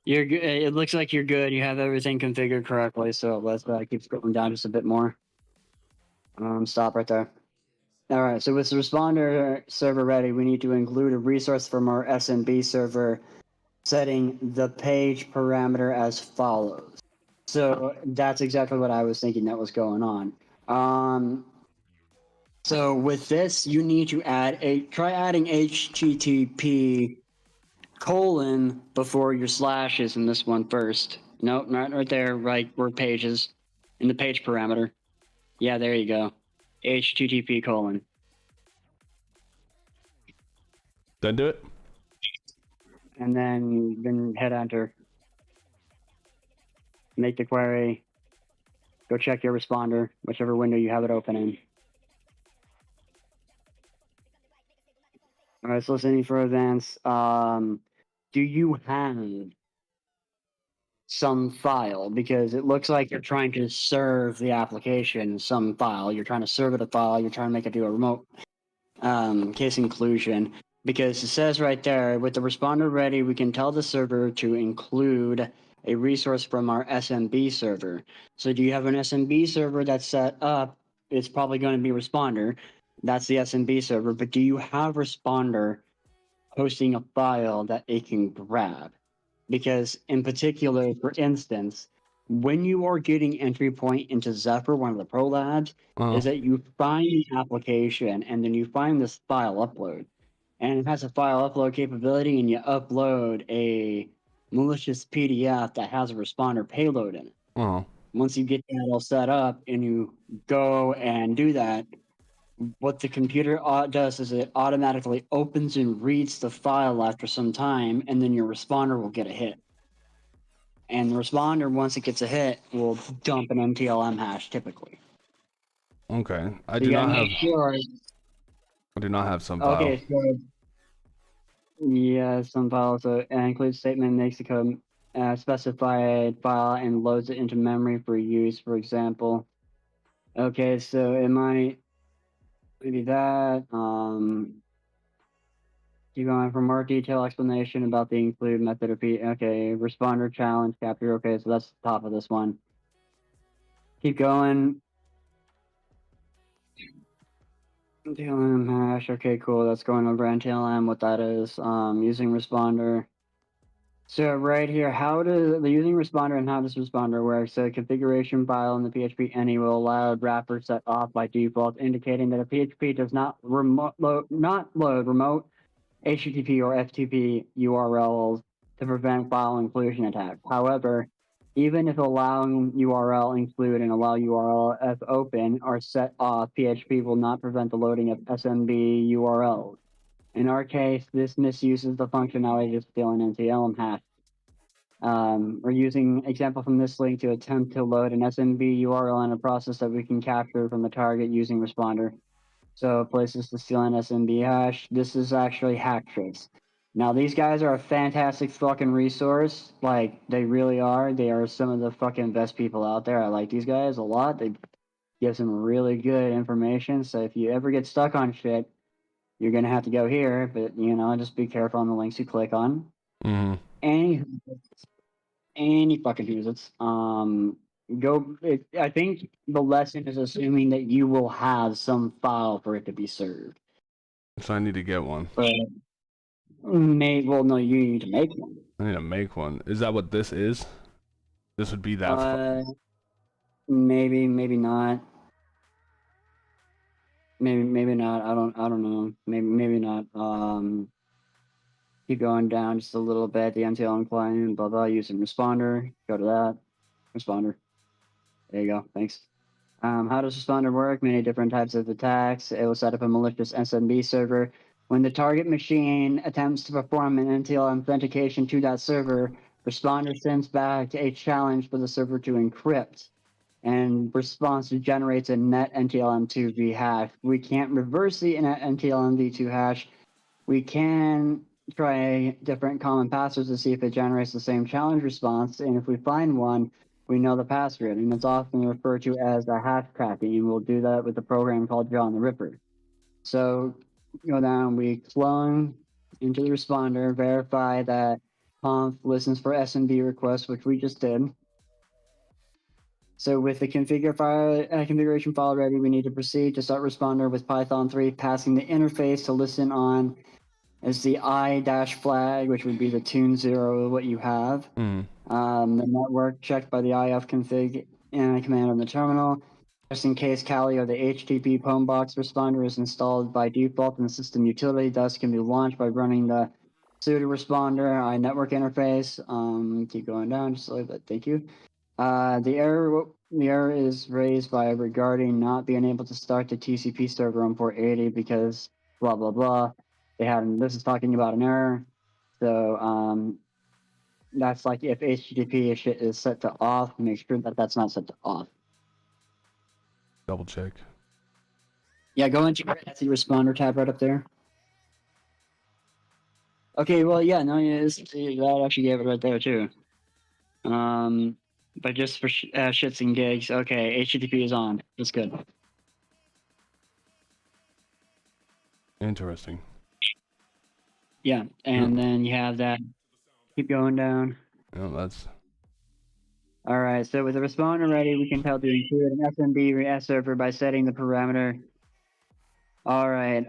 Speaker 6: You're good. It looks like you're good. You have everything configured correctly. So let's keep scrolling down just a bit more. Stop right there. All right. So with the responder server ready, we need to include a resource from our SMB server, setting the page parameter as follows. So that's exactly what I was thinking that was going on. So with this, you need to try adding HTTP colon before your slashes in this one first. Nope, not right there, right where pages in the page parameter. Yeah, there you go. HTTP colon.
Speaker 5: Then do it.
Speaker 6: And then hit enter. Make the query. Go check your responder, whichever window you have it open in. All right, so listening for events. Do you have some file? Because it looks like you're trying to serve the application some file. You're trying to serve it a file. You're trying to make it do a remote case inclusion. Because it says right there, with the responder ready, we can tell the server to include a resource from our SMB server. So do you have an SMB server that's set up? It's probably going to be responder. That's the SMB server. But do you have responder hosting a file that it can grab? Because in particular, for instance, when you are getting entry point into Zephyr, one of the pro labs, is that you find the application and then you find this file upload. And it has a file upload capability, and you upload a malicious PDF that has a responder payload in it. Once you get that all set up and you go and do that, what the computer does is it automatically opens and reads the file after some time, and then your responder will get a hit. And the responder, once it gets a hit, will dump an MTLM hash typically.
Speaker 3: Okay.
Speaker 6: I do not
Speaker 3: have some file.
Speaker 6: Okay, so yeah, some file. So include statement makes the code specified file and loads it into memory for use, for example. Okay, so it might maybe that. Keep going for more detailed explanation about the include method of okay, responder challenge capture. Okay, so that's the top of this one. Keep going. NTLM hash. Okay, cool. That's going over NTLM. What that is. Using responder. So right here, how does the using responder and how does responder work? So configuration file in the PHP any will allow wrapper set off by default, indicating that a PHP does not load remote HTTP or FTP URLs to prevent file inclusion attacks. However, even if allowing URL include and allow URL if open are set off, PHP will not prevent the loading of SMB URLs. In our case, this misuses the functionality of stealing NTLM hash. We're using example from this link to attempt to load an SMB URL in a process that we can capture from the target using responder. So places to steal an SMB hash. This is actually Hacktricks. Now these guys are a fantastic fucking resource. Like they really are. They are some of the fucking best people out there. I like these guys a lot. They give some really good information. So if you ever get stuck on shit, you're gonna have to go here. But you know, just be careful on the links you click on.
Speaker 3: Mm-hmm.
Speaker 6: Any fucking who's I think the lesson is assuming that you will have some file for it to be served.
Speaker 3: So I need to get one.
Speaker 6: But no, you need to make one.
Speaker 3: I need to make one. Is that what this is? This would be that.
Speaker 6: Maybe not. Maybe not. I don't know. Maybe not. Keep going down just a little bit. The NTLM client, blah blah. Using responder. Go to that. Responder. There you go. Thanks. How does responder work? Many different types of attacks. It will set up a malicious SMB server. When the target machine attempts to perform an NTLM authentication to that server, responder sends back a challenge for the server to encrypt, and response generates a net NTLM2V hash. We can't reverse the net NTLM2V hash. We can try different common passwords to see if it generates the same challenge response, and if we find one, we know the password, and it's often referred to as a hash cracking, and we'll do that with a program called John the Ripper. So go down, we clone into the responder, verify that conf listens for SMB requests, which we just did. So with the configuration file ready, we need to proceed to start responder with Python 3, passing the interface to listen on as the I-flag, which would be the tune 0, what you have. The network checked by the ifconfig and command on the terminal. Just in case Kali or the HTTP PWNbox responder is installed by default in the system utility, thus can be launched by running the sudo responder network interface. Keep going down just a little bit. Thank you. The error is raised by regarding not being able to start the TCP server on port 80 because blah blah blah. This is talking about an error. So that's like if HTTP shit is set to off, make sure that that's not set to off.
Speaker 3: Double check.
Speaker 6: Yeah, go into your Etsy responder tab right up there. Okay, well, yeah, no, that actually gave it right there too. But just for shits and gigs, okay, HTTP is on. That's good.
Speaker 3: Interesting.
Speaker 6: Yeah, and then you have that. Keep going down.
Speaker 3: Oh, that's
Speaker 6: All right, so with the responder ready, we can tell to include an SMB server by setting the parameter. All right,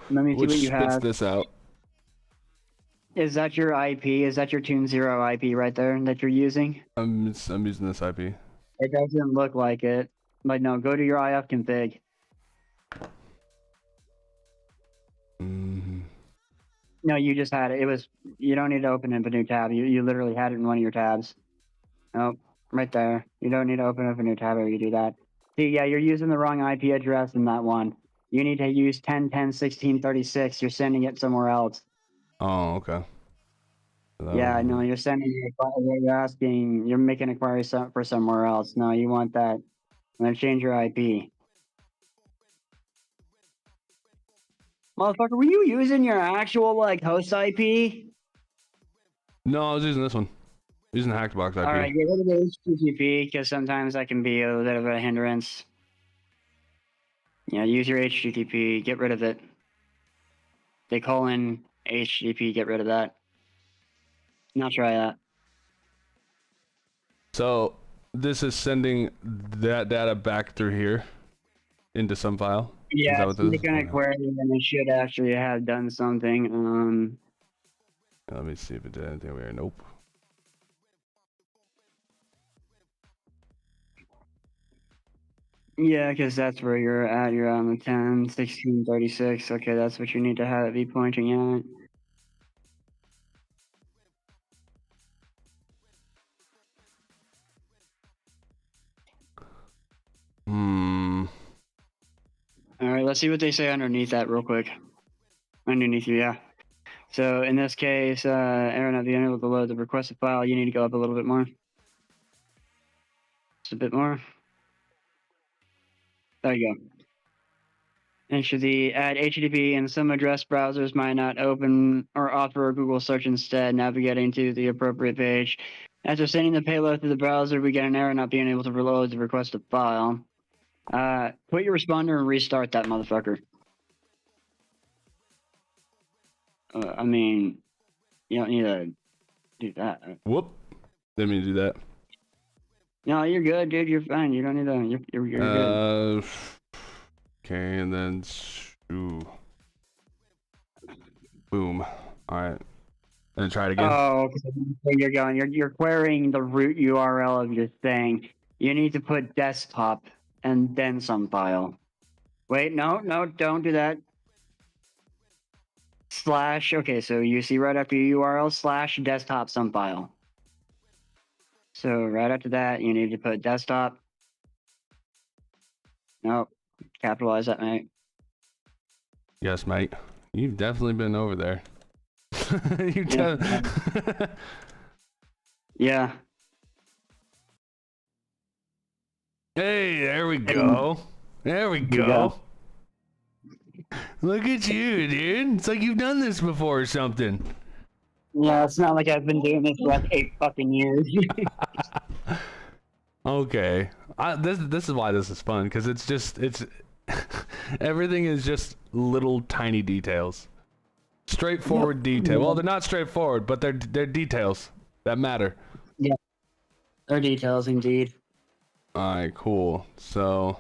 Speaker 6: let me see
Speaker 3: which
Speaker 6: what you
Speaker 3: spits
Speaker 6: have.
Speaker 3: this out.
Speaker 6: Is that your IP? Is that your Tune 0 IP right there that you're using?
Speaker 3: I'm using this IP.
Speaker 6: It doesn't look like it. But no, go to your IF config. No, you just had it. It was, you don't need to open up a new tab. You literally had it in one of your tabs. Nope, right there. You don't need to open up a new tab or you do that. See, yeah, you're using the wrong IP address in that one. You need to use 10.10.16.36. You're sending it somewhere else.
Speaker 3: Oh, okay.
Speaker 6: Yeah, no, you're sending it, you're asking, you're making a query for somewhere else. No, you want that. I'm gonna change your IP. Motherfucker, were you using your actual, like, host IP?
Speaker 3: No, I was using this one. Using the Hackbox IP.
Speaker 6: All right, get rid of the HTTP because sometimes that can be a little bit of a hindrance. Yeah, use your HTTP, get rid of it. They call in HTTP, get rid of that. Now try that.
Speaker 3: So this is sending that data back through here into some file.
Speaker 6: Yeah,
Speaker 3: Is
Speaker 6: it's
Speaker 3: that what this
Speaker 6: making a query and it should actually have done something.
Speaker 3: Let me see if it did anything weird. Nope.
Speaker 6: Yeah, because that's where you're at. You're on the 10.16.36. Okay, that's what you need to have it be pointing at. All right, let's see what they say underneath that real quick. Underneath you, yeah. So in this case, Aaron, at the end of the load the requested file, you need to go up a little bit more. Just a bit more. There you go. Enter the add HTTP and some address browsers might not open or offer a Google search instead, navigating to the appropriate page. After sending the payload to the browser, we get an error not being able to reload the requested file. Put your responder and restart that motherfucker. I mean, you don't need to do that.
Speaker 3: Whoop. Didn't mean to do that.
Speaker 6: No, you're good, dude. You're fine. You don't need to. You're good.
Speaker 3: Okay, and then ooh. Boom. All right. And try it again.
Speaker 6: Oh, okay. So you're going. You're querying the root URL of your thing. You need to put desktop and then some file. Wait, no, don't do that. Slash. Okay, so you see right after your URL slash desktop some file. So right after that, you need to put desktop. Nope. Capitalize that, mate.
Speaker 3: Yes, mate. You've definitely been over there.
Speaker 6: Yeah.
Speaker 3: Hey, there we go. There we go. Look at you, dude. It's like you've done this before or something.
Speaker 6: Yeah, it's not like I've been doing this for like 8 fucking years.
Speaker 3: Okay. This is why this is fun, because it's everything is just little tiny details. Straightforward detail. Well, they're not straightforward, but they're details that matter.
Speaker 6: Yeah. They're details indeed.
Speaker 3: Alright, cool. So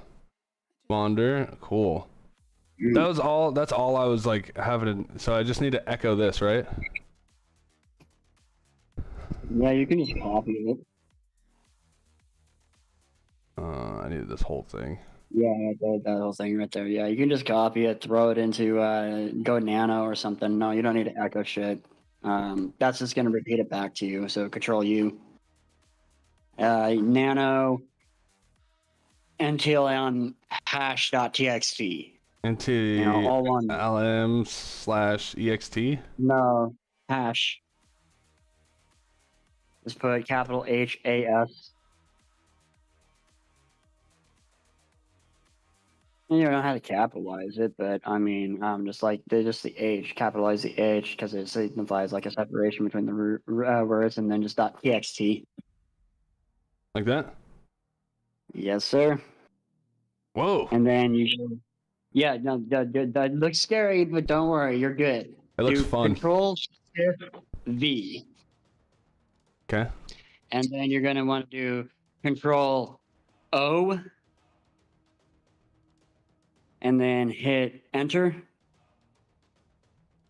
Speaker 3: Wander, cool. That's all I was like having to, so I just need to echo this, right?
Speaker 6: Yeah, you can just copy it.
Speaker 3: I needed this whole thing.
Speaker 6: Yeah, that whole thing right there. Yeah, you can just copy it, throw it into Go Nano or something. No, you don't need to echo shit. That's just gonna repeat it back to you. So Control U. Nano until on hash.txt.
Speaker 3: Into
Speaker 6: all one.
Speaker 3: lm/ext.
Speaker 6: No, hash. Just put capital HAS. You don't know how to capitalize it, but I mean, just like just the H, capitalize the H because it signifies like a separation between the words, and then just .txt.
Speaker 3: Like that?
Speaker 6: Yes, sir.
Speaker 3: Whoa.
Speaker 6: And then you should Yeah, no, that looks scary, but don't worry, you're good.
Speaker 3: It looks
Speaker 6: Do
Speaker 3: fun.
Speaker 6: Control Shift V,
Speaker 3: Okay.
Speaker 6: and then you're gonna want to do Control O, and then hit Enter.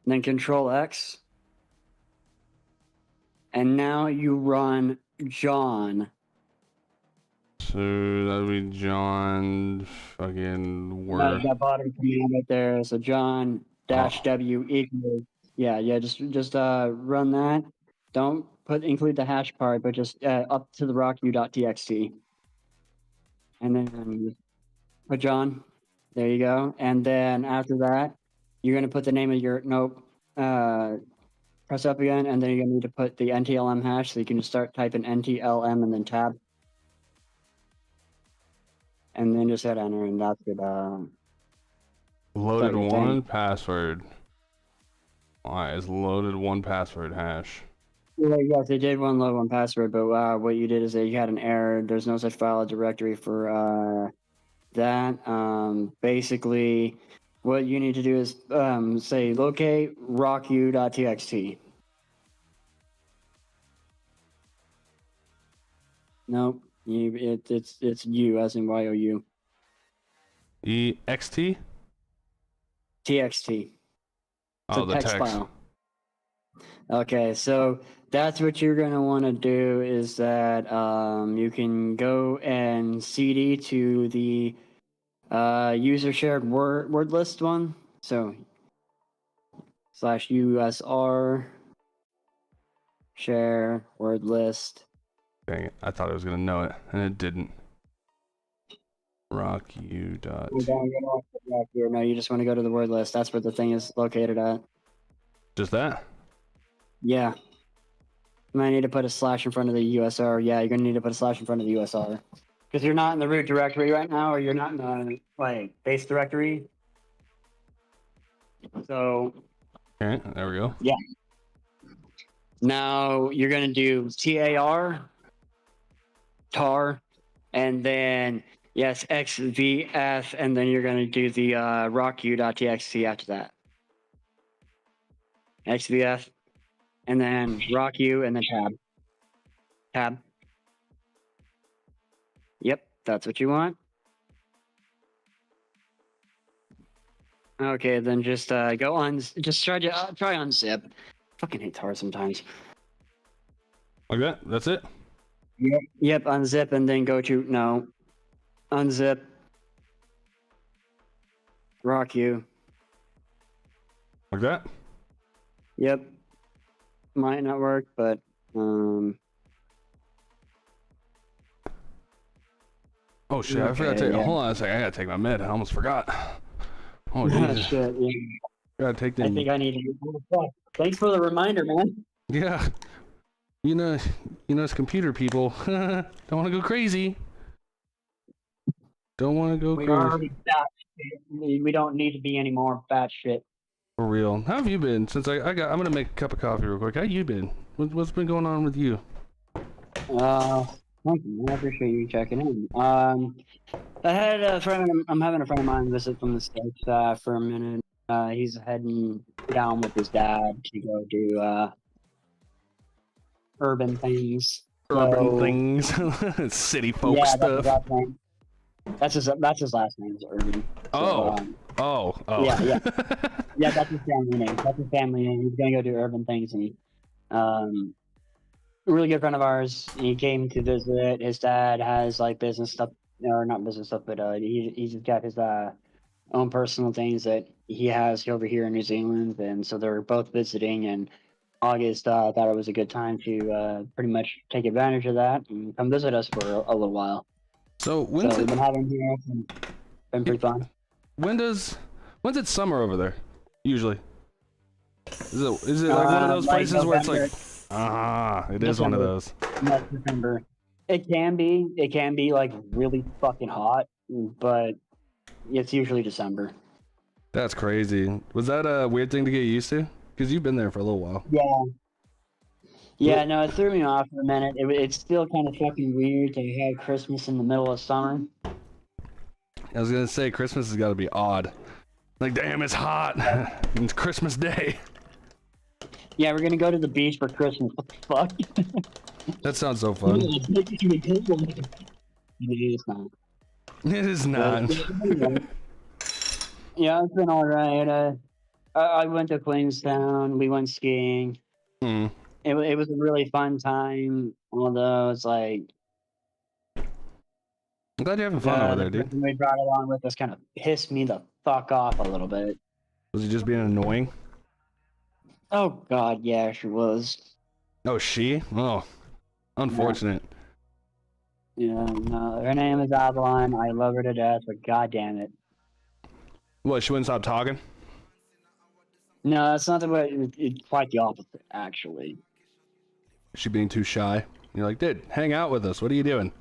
Speaker 6: And then Control X, and now you run John.
Speaker 3: So that'll be John fucking word.
Speaker 6: That bottom command right there. So John dash W equals. Yeah. Just run that. Don't include the hash part, but just up to the rocku.txt, and then put John. There you go. And then after that, you're gonna put the name of your press up again, and then you're gonna need to put the NTLM hash, so you can just start typing NTLM and then tab, and then just hit enter, and that's it.
Speaker 3: Loaded
Speaker 6: Sorry,
Speaker 3: one password. Why is loaded one password hash?
Speaker 6: Well, yes, they did one load one password, but what you did is that you had an error. There's no such file or directory for that. Basically, what you need to do is say locate rocku.txt. Nope, it's you as in YOU.
Speaker 3: EXT?
Speaker 6: TXT. It's
Speaker 3: Oh,
Speaker 6: a
Speaker 3: the text.
Speaker 6: file. Okay, so that's what you're going to want to do is that you can go and CD to the user shared word list one. So /USR share word list.
Speaker 3: Dang it. I thought I was going to know it, and it didn't. Rock you dot.
Speaker 6: No, you just want to go to the word list. That's where the thing is located at.
Speaker 3: Just that?
Speaker 6: Yeah. You might need to put a slash in front of the USR. Yeah, you're going to need to put a slash in front of the USR. Because you're not in the root directory right now, or you're not in the base directory. So.
Speaker 3: Okay, there we go.
Speaker 6: Yeah. Now you're going to do tar, and then yes, XVF, and then you're going to do the rocku.txt after that. XVF, and then rocku, and then tab. Yep, that's what you want. Okay, then just go on. Just try unzip. Fucking hate tar sometimes.
Speaker 3: Like that? That's it?
Speaker 6: Yep, unzip, and then go to unzip. Rocku.
Speaker 3: Like that?
Speaker 6: Yep. Might not work, but
Speaker 3: Oh shit! I forgot to take.
Speaker 6: yeah.
Speaker 3: Hold on a second. I gotta take my med. I almost forgot. Oh Jesus!
Speaker 6: shit. Yeah.
Speaker 3: Gotta take
Speaker 6: I
Speaker 3: them.
Speaker 6: think I need to. Thanks for the reminder, man.
Speaker 3: Yeah. You know, it's computer people. Don't want to go crazy. Don't want to go
Speaker 6: We
Speaker 3: crazy.
Speaker 6: already fat shit. We don't need to be any more fat shit.
Speaker 3: For real. How have you been? Since I'm gonna make a cup of coffee real quick. How you been? What's been going on with you?
Speaker 6: Thank you. I appreciate you checking in. I had a friend. I'm having a friend of mine visit from the States for a minute. He's heading down with his dad to go do urban things.
Speaker 3: Urban things, city folk
Speaker 6: Yeah,
Speaker 3: stuff.
Speaker 6: That's his last name is Urban.
Speaker 3: Oh.
Speaker 6: So,
Speaker 3: Oh.
Speaker 6: Yeah. Yeah, that's his family name. He's gonna go do urban things, and a really good friend of ours. He came to visit. His dad has like business stuff, or not business stuff, but he's got his own personal things that he has over here in New Zealand, and so they're both visiting. And August thought it was a good time to pretty much take advantage of that and come visit us for a little while.
Speaker 3: So
Speaker 6: We've been having here, and been pretty fun.
Speaker 3: when's it summer over there? Usually. Is it like one of those places
Speaker 6: November.
Speaker 3: where it's like it is one of those.
Speaker 6: November. It can be like really fucking hot, but it's usually December.
Speaker 3: That's crazy. Was that a weird thing to get used to? Because you've been there for a little while.
Speaker 6: Yeah, no, it threw me off for a minute. It's still kind of fucking weird to have Christmas in the middle of summer.
Speaker 3: I was gonna say Christmas has got to be odd.
Speaker 5: Like, damn, it's hot. It's Christmas Day.
Speaker 6: Yeah, we're gonna go to the beach for Christmas. What the fuck?
Speaker 5: That sounds so fun.
Speaker 6: It is not.
Speaker 5: It is
Speaker 6: But,
Speaker 5: not.
Speaker 6: yeah, it's been all right. I went to Queenstown. We went skiing.
Speaker 5: Mm.
Speaker 6: It was a really fun time. Although it's like
Speaker 5: I'm glad you're having fun over
Speaker 6: the
Speaker 5: there, dude.
Speaker 6: person we brought along with us kind of pissed me the fuck off a little bit.
Speaker 5: Was he just being annoying?
Speaker 6: Oh God, yeah, she was.
Speaker 5: Oh, she? Oh, unfortunate.
Speaker 6: Yeah, no, her name is Avalon. I love her to death, but God damn it.
Speaker 5: What, she wouldn't stop talking?
Speaker 6: No, that's not the way. It's quite the opposite, actually.
Speaker 5: Is she being too shy? You're like, dude, hang out with us. What are you doing?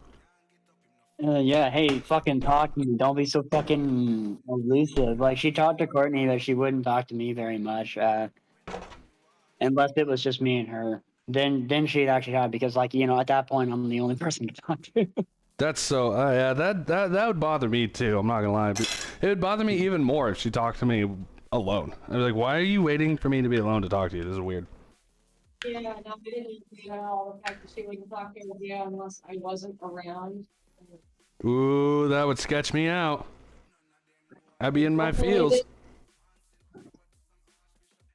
Speaker 6: Yeah, hey, fucking talk to me. Don't be so fucking elusive. Like, she talked to Courtney, but she wouldn't talk to me very much. Unless it was just me and her. Then she'd actually have, because, like, you know, at that point, I'm the only person to talk to.
Speaker 5: That's so, yeah, that would bother me too. I'm not gonna lie. But it would bother me even more if she talked to me alone. I'd be like, why are you waiting for me to be alone to talk to you? This is weird.
Speaker 7: Yeah, no, I didn't, the fact that she wouldn't talk to me unless I wasn't around.
Speaker 5: Ooh, that would sketch me out. I'd be in my
Speaker 7: Hopefully
Speaker 5: feels.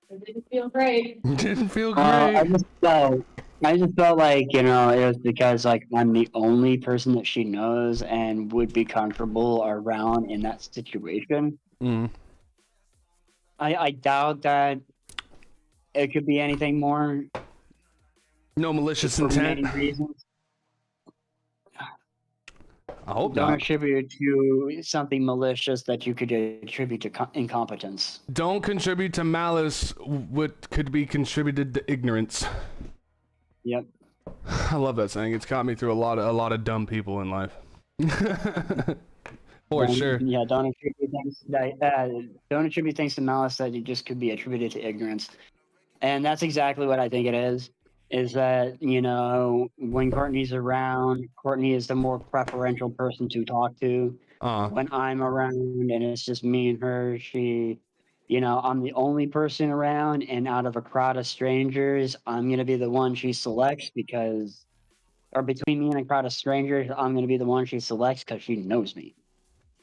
Speaker 7: It didn't feel great.
Speaker 5: Didn't feel
Speaker 6: I
Speaker 5: great.
Speaker 6: just felt like, you know, it was because, like, I'm the only person that she knows and would be comfortable around in that situation.
Speaker 5: Mm.
Speaker 6: I doubt that it could be anything more.
Speaker 5: No malicious
Speaker 6: For many
Speaker 5: intent.
Speaker 6: reasons.
Speaker 5: I hope
Speaker 6: Don't
Speaker 5: not.
Speaker 6: attribute it to something malicious that you could attribute to incompetence.
Speaker 5: Don't contribute to malice what could be contributed to ignorance.
Speaker 6: Yep.
Speaker 5: I love that saying. It's got me through a lot of dumb people in life. For sure.
Speaker 6: Yeah, don't attribute things to malice that it just could be attributed to ignorance. And that's exactly what I think it is. Is that, you know, when Courtney's around, Courtney is the more preferential person to talk to. When I'm around and it's just me and her, she, you know, I'm the only person around, and out of a crowd of strangers, I'm going to be the one she selects because, or between me and a crowd of strangers, I'm going to be the one she selects because she knows me.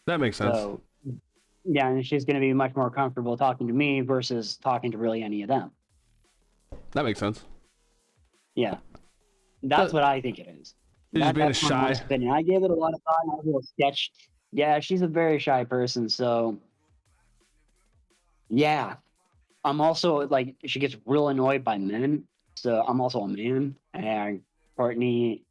Speaker 5: That makes sense.
Speaker 6: So, yeah, and she's going to be much more comfortable talking to me versus talking to really any of them.
Speaker 5: That makes sense.
Speaker 6: Yeah, that's what I think it is.
Speaker 5: She's just being
Speaker 6: That's my
Speaker 5: shy.
Speaker 6: honest opinion. I gave it a lot of thought. I was a little sketch. Yeah, she's a very shy person. So, yeah, I'm also like, she gets real annoyed by men. So I'm also a man, and Courtney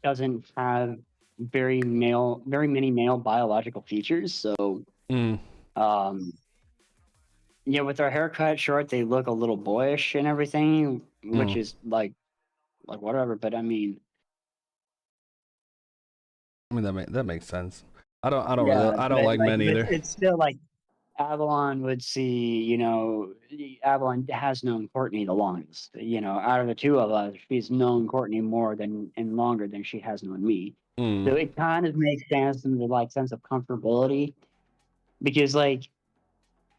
Speaker 6: doesn't have very many male biological features. So,
Speaker 5: Mm.
Speaker 6: yeah, with their hair cut short, they look a little boyish and everything, which is like whatever. But I mean,
Speaker 5: that makes sense. I don't
Speaker 6: but,
Speaker 5: like men either.
Speaker 6: It's still like Avalon would see, you know, Avalon has known Courtney the longest. You know, out of the two of us, she's known Courtney more than and longer than she has known me.
Speaker 5: Mm.
Speaker 6: So it kind of makes sense in the like sense of comfortability, because like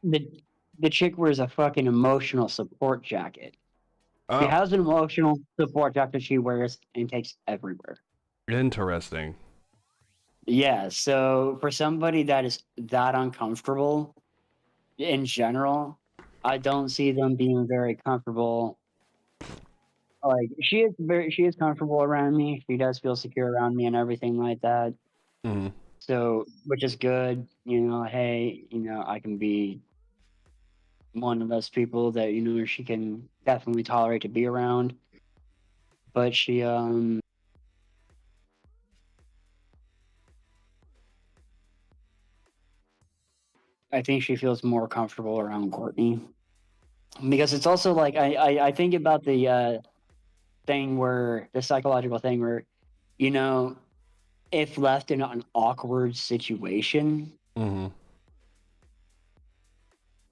Speaker 6: the chick wears a fucking emotional support jacket. She
Speaker 5: Oh,
Speaker 6: has an emotional support jacket she wears and takes everywhere.
Speaker 5: interesting.
Speaker 6: Yeah, so for somebody that is that uncomfortable in general, I don't see them being very comfortable. Like, she is comfortable around me. She does feel secure around me and everything like that.
Speaker 5: Mm.
Speaker 6: So, which is good. You know, hey, you know, I can be one of those people that, you know, she can definitely tolerate to be around. But she I think she feels more comfortable around Courtney, because it's also like I think about the thing where the psychological thing where, you know, if left in an awkward situation,
Speaker 5: Mm-hmm.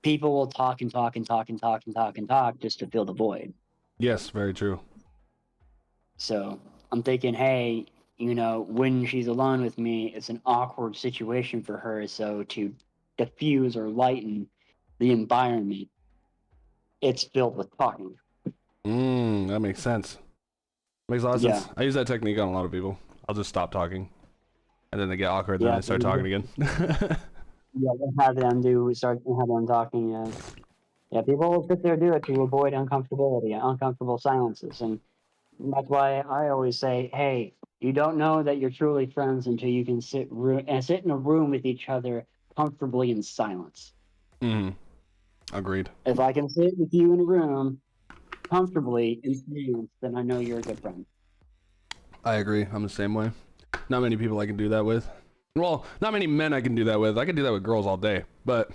Speaker 6: people will talk and talk and talk and talk and talk and talk just to fill the void.
Speaker 5: Yes, very true.
Speaker 6: So I'm thinking, hey, you know, when she's alone with me, it's an awkward situation for her. So to diffuse or lighten the environment, it's filled with talking.
Speaker 3: That makes sense. Makes a lot of
Speaker 6: Yeah.
Speaker 3: sense. I use that technique on a lot of people. I'll just stop talking, and then they get awkward, and then
Speaker 6: Yeah,
Speaker 3: they start talking again.
Speaker 6: Yeah, have them talking. Yeah, people will sit there do it to avoid uncomfortable silences, and that's why I always say, hey, you don't know that you're truly friends until you can sit in a room with each other comfortably in silence.
Speaker 3: Agreed.
Speaker 6: If I can sit with you in a room comfortably in silence, then I know you're a good friend.
Speaker 3: I agree. I'm the same way. Not many people I can do that with. Well, not many men I can do that with. I can do that with girls all day, but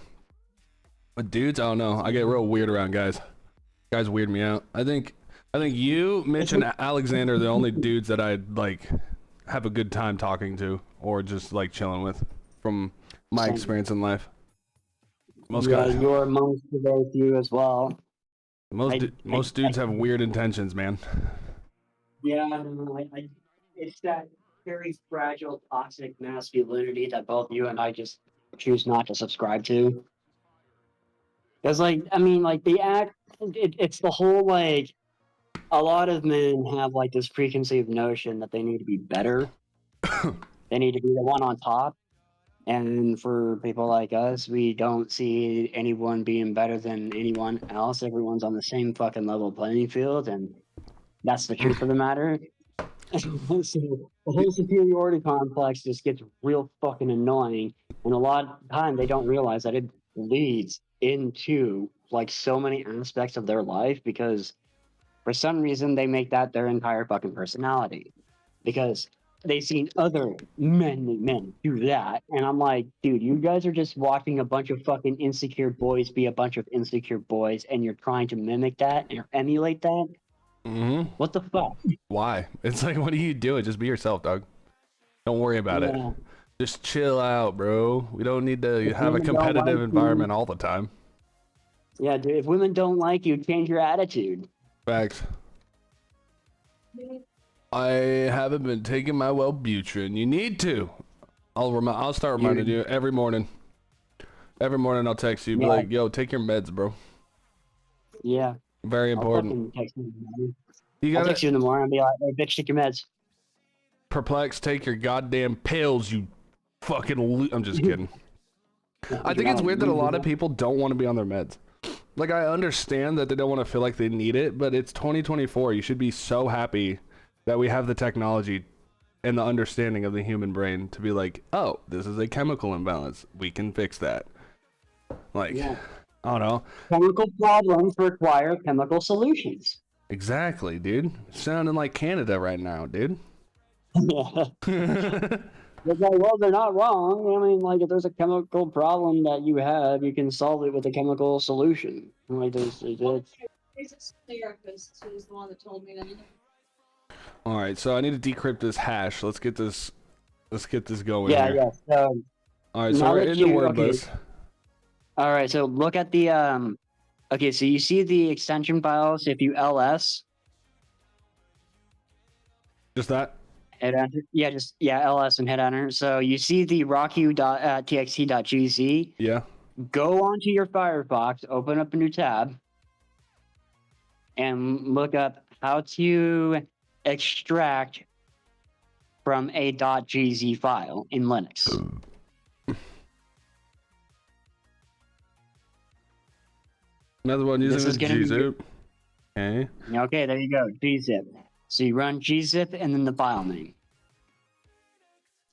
Speaker 3: with dudes, I don't know. I get real weird around guys. Guys weird me out. I think you, Mitch, and Alexander are the only dudes that I'd like have a good time talking to or just like chilling with from my
Speaker 6: Same.
Speaker 3: experience in life. Most
Speaker 6: Yeah,
Speaker 3: guys,
Speaker 6: you're amongst the few as well.
Speaker 3: most dudes have weird intentions, man.
Speaker 6: Yeah, it's that very fragile, toxic masculinity that both you and I just choose not to subscribe to. Because, like, I mean, like, it's the whole, like, a lot of men have, like, this preconceived notion that they need to be better. They need to be the one on top. And for people like us, we don't see anyone being better than anyone else. Everyone's on the same fucking level playing field, and that's the truth of the matter. So the whole superiority complex just gets real fucking annoying, and a lot of time they don't realize that it leads into like so many aspects of their life because for some reason they make that their entire fucking personality because they've seen other men do that, and I'm like, dude, you guys are just watching a bunch of fucking insecure boys be a bunch of insecure boys, and you're trying to mimic that or emulate that. What the fuck?
Speaker 3: Why? It's like, what are you doing? Just be yourself, dog. Don't worry about it. Just chill out, bro. We don't need to have a competitive environment all the time.
Speaker 6: Yeah, dude, if women don't like you, change your attitude.
Speaker 3: Facts. I haven't been taking my Wellbutrin. You need to. I'll start reminding you every morning. Every morning I'll text you, be like, yo, take your meds, bro.
Speaker 6: Yeah.
Speaker 3: Very important.
Speaker 6: I'll text you in the morning and be like, hey, bitch, take your meds.
Speaker 3: Perplex, take your goddamn pills, you fucking I'm just kidding. I think it's weird that a lot of people don't want to be on their meds. Like, I understand that they don't want to feel like they need it, but it's 2024. You should be so happy that we have the technology and the understanding of the human brain to be like, oh, this is a chemical imbalance. We can fix that. Like, I don't know.
Speaker 6: Chemical problems require chemical solutions.
Speaker 3: Exactly, dude. Sounding like Canada right now, dude.
Speaker 6: Well, they're not wrong. I mean, like, if there's a chemical problem that you have, you can solve it with a chemical solution. Like,
Speaker 7: He's a therapist who's the one that told me that.
Speaker 3: All right, so I need to decrypt this hash. Let's get this going.
Speaker 6: Yeah,
Speaker 3: here.
Speaker 6: yeah. So,
Speaker 3: all right, so we're in the word list.
Speaker 6: All right, so look at the okay, so you see the extension files if you ls.
Speaker 3: Just that?
Speaker 6: Hit enter. Yeah, ls and hit enter. So you see the rocku.txt.gz.
Speaker 3: Yeah.
Speaker 6: Go onto your Firefox, open up a new tab, and look up how to extract from a .gz file in Linux.
Speaker 3: Another one using this gzip. Okay.
Speaker 6: Okay, there you go, gzip. So you run gzip and then the file name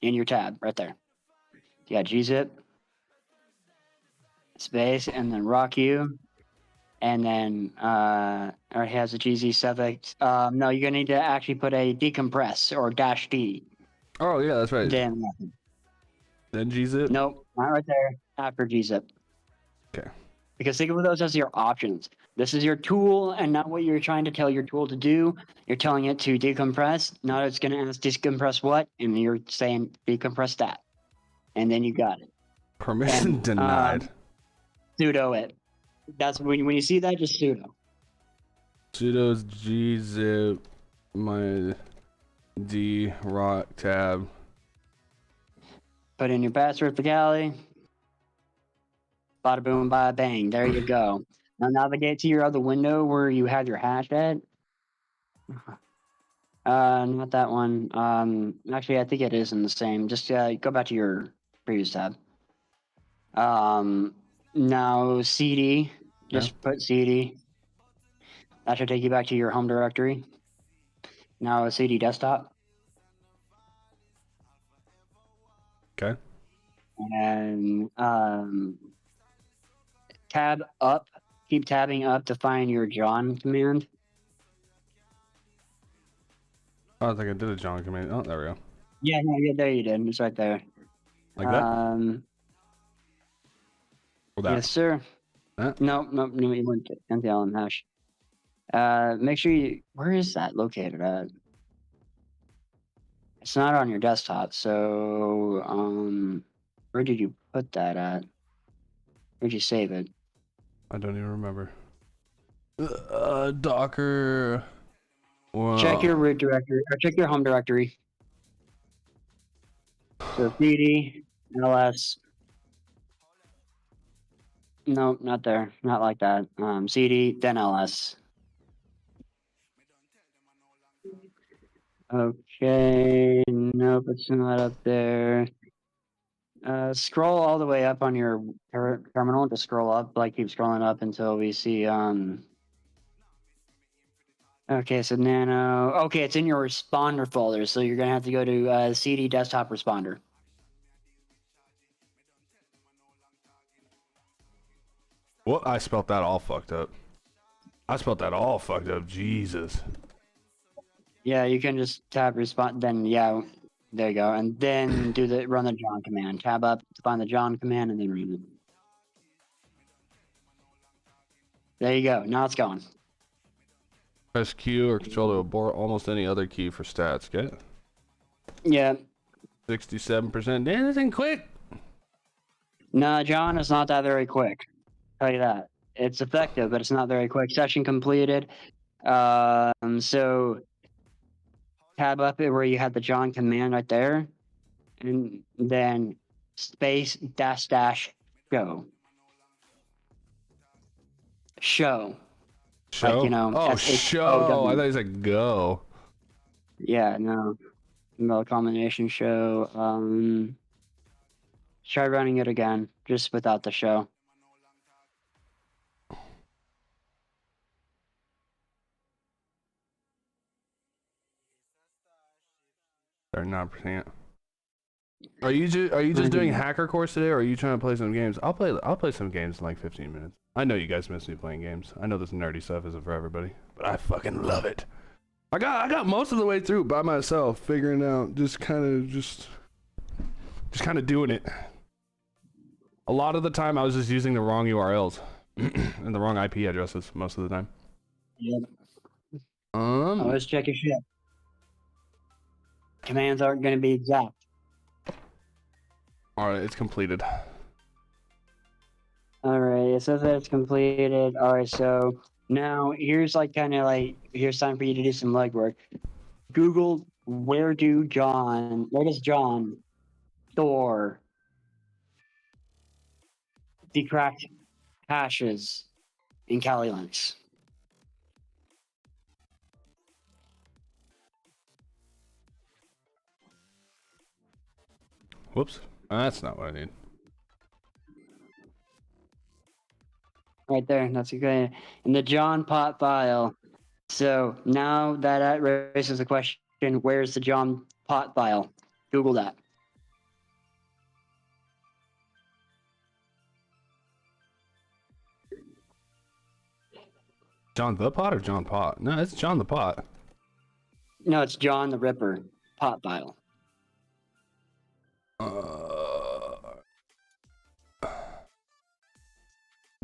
Speaker 6: in your tab right there. Yeah, gzip space and then rocku, and then or it has a gz suffix. No, you're gonna need to actually put a decompress or -d.
Speaker 3: Oh yeah, that's right.
Speaker 6: Then
Speaker 3: gzip.
Speaker 6: Nope, not right there. After gzip.
Speaker 3: Okay.
Speaker 6: Because think of those as your options. This is your tool and not what you're trying to tell your tool to do. You're telling it to decompress. Now it's going to ask decompress what? And you're saying decompress that. And then you got it.
Speaker 3: Permission denied.
Speaker 6: Sudo it. That's when you see that, just sudo.
Speaker 3: Sudo's gzip my d rock tab.
Speaker 6: Put in your password for Cali. Bada boom, bada bang. There you go. Now navigate to your other window where you have your hash at. Not that one. Actually, I think it is in the same. Just go back to your previous tab. Now CD. Just put CD. That should take you back to your home directory. Now CD desktop.
Speaker 5: Okay.
Speaker 6: And tab up. Keep tabbing up to find your John command.
Speaker 5: Oh, I think I did a John command. Oh, there we go.
Speaker 6: Yeah, no, yeah, there you did. It's right there.
Speaker 5: Like that? Or that?
Speaker 6: Yes, sir.
Speaker 5: That?
Speaker 6: No, you went to NTLM hash. Make sure you. Where is that located at? It's not on your desktop. So, where did you put that at? Where'd you save it?
Speaker 5: I don't even remember. Docker. Well,
Speaker 6: Check your root directory or check your home directory. So cd ls. No, not there. Not like that. Cd then ls. Okay, nope, it's not up there. Scroll all the way up on your terminal. Just scroll up, like keep scrolling up until we see. Okay, so nano. Okay, it's in your responder folder, so you're gonna have to go to CD desktop responder.
Speaker 5: what? I spelt that all fucked up. Jesus.
Speaker 6: Yeah, you can just tab respond. Then yeah, there you go, and then run the John command. Tab up to find the John command, and then run it. There you go. Now it's gone.
Speaker 5: Press Q or Control to abort almost any other key for stats. Okay.
Speaker 6: Yeah.
Speaker 5: 67%. Damn, this ain't quick.
Speaker 6: No, John, it's not that very quick. Tell you that. It's effective, but it's not very quick. Session completed. So tab up where you had the John command right there, and then space dash show. Show.
Speaker 5: Show?
Speaker 6: Like, you know,
Speaker 5: oh,
Speaker 6: S-H-O-W.
Speaker 5: show. I thought you said go.
Speaker 6: Yeah, no. No combination show. Try running it again, just without the show.
Speaker 5: 39%. Are you just doing hacker course today, or are you trying to play some games? I'll play some games in like 15 minutes. I know you guys miss me playing games. I know this nerdy stuff isn't for everybody, but I fucking love it. I got most of the way through by myself, figuring out just kind of doing it. A lot of the time, I was just using the wrong URLs and the wrong IP addresses most of the time.
Speaker 6: Yep. Always check your shit. Commands aren't going to be exact.
Speaker 5: All right, it's completed.
Speaker 6: All right, it says that it's completed. All right, so now here's here's time for you to do some legwork. Google where does John store decracked hashes in Kali Linux?
Speaker 5: Whoops, that's not what I need.
Speaker 6: Right there, that's okay. In the John pot file. So now that raises the question, where's the John pot file? Google that.
Speaker 5: John the Pot or John Pot? No, it's John the Pot.
Speaker 6: No, it's John the Ripper pot file.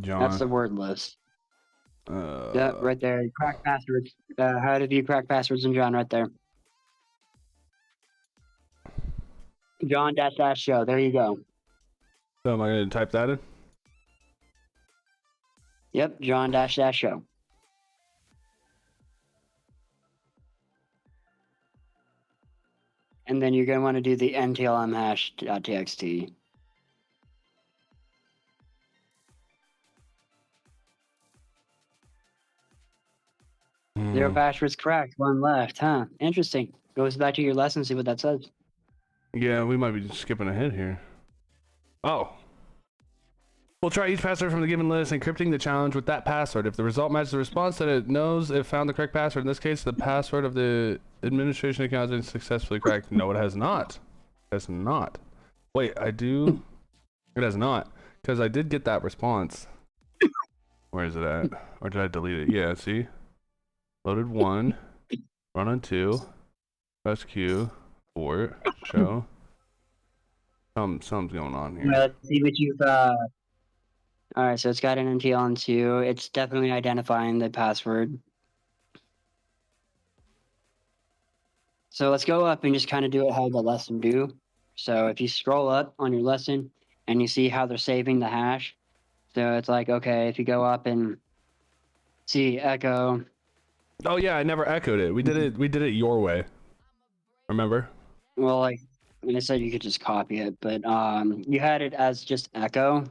Speaker 5: John.
Speaker 6: That's the word list. Yeah, right there. Crack passwords. How to view crack passwords in John right there. John -- show. There you go.
Speaker 5: So am I going to type that in?
Speaker 6: Yep, John -- show. And then you're going to want to do the ntlm hash.txt. 0 passwords correct, 1 left, huh? Interesting. Goes back to your lesson, see what that says.
Speaker 5: Yeah, we might be skipping ahead here. Oh. We'll try each password from the given list, encrypting the challenge with that password. If the result matches the response, then it knows it found the correct password. In this case, the password of the administration account has been successfully cracked. No, it has not. It has not. Wait, I do? It has not. Because I did get that response. Where is it at? Or did I delete it? Yeah, see? Loaded 1. Run on 2. Press Q. Port. Show. Something's going on here.
Speaker 6: Let's see what you've, Alright, so it's got an NTL on 2. It's definitely identifying the password. So let's go up and just kind of do it how the lesson do. So if you scroll up on your lesson and you see how they're saving the hash, so it's like, okay, if you go up and see echo.
Speaker 5: Oh yeah, I never echoed it. We did it your way. Remember?
Speaker 6: Well, like I said, you could just copy it, but you had it as just echo.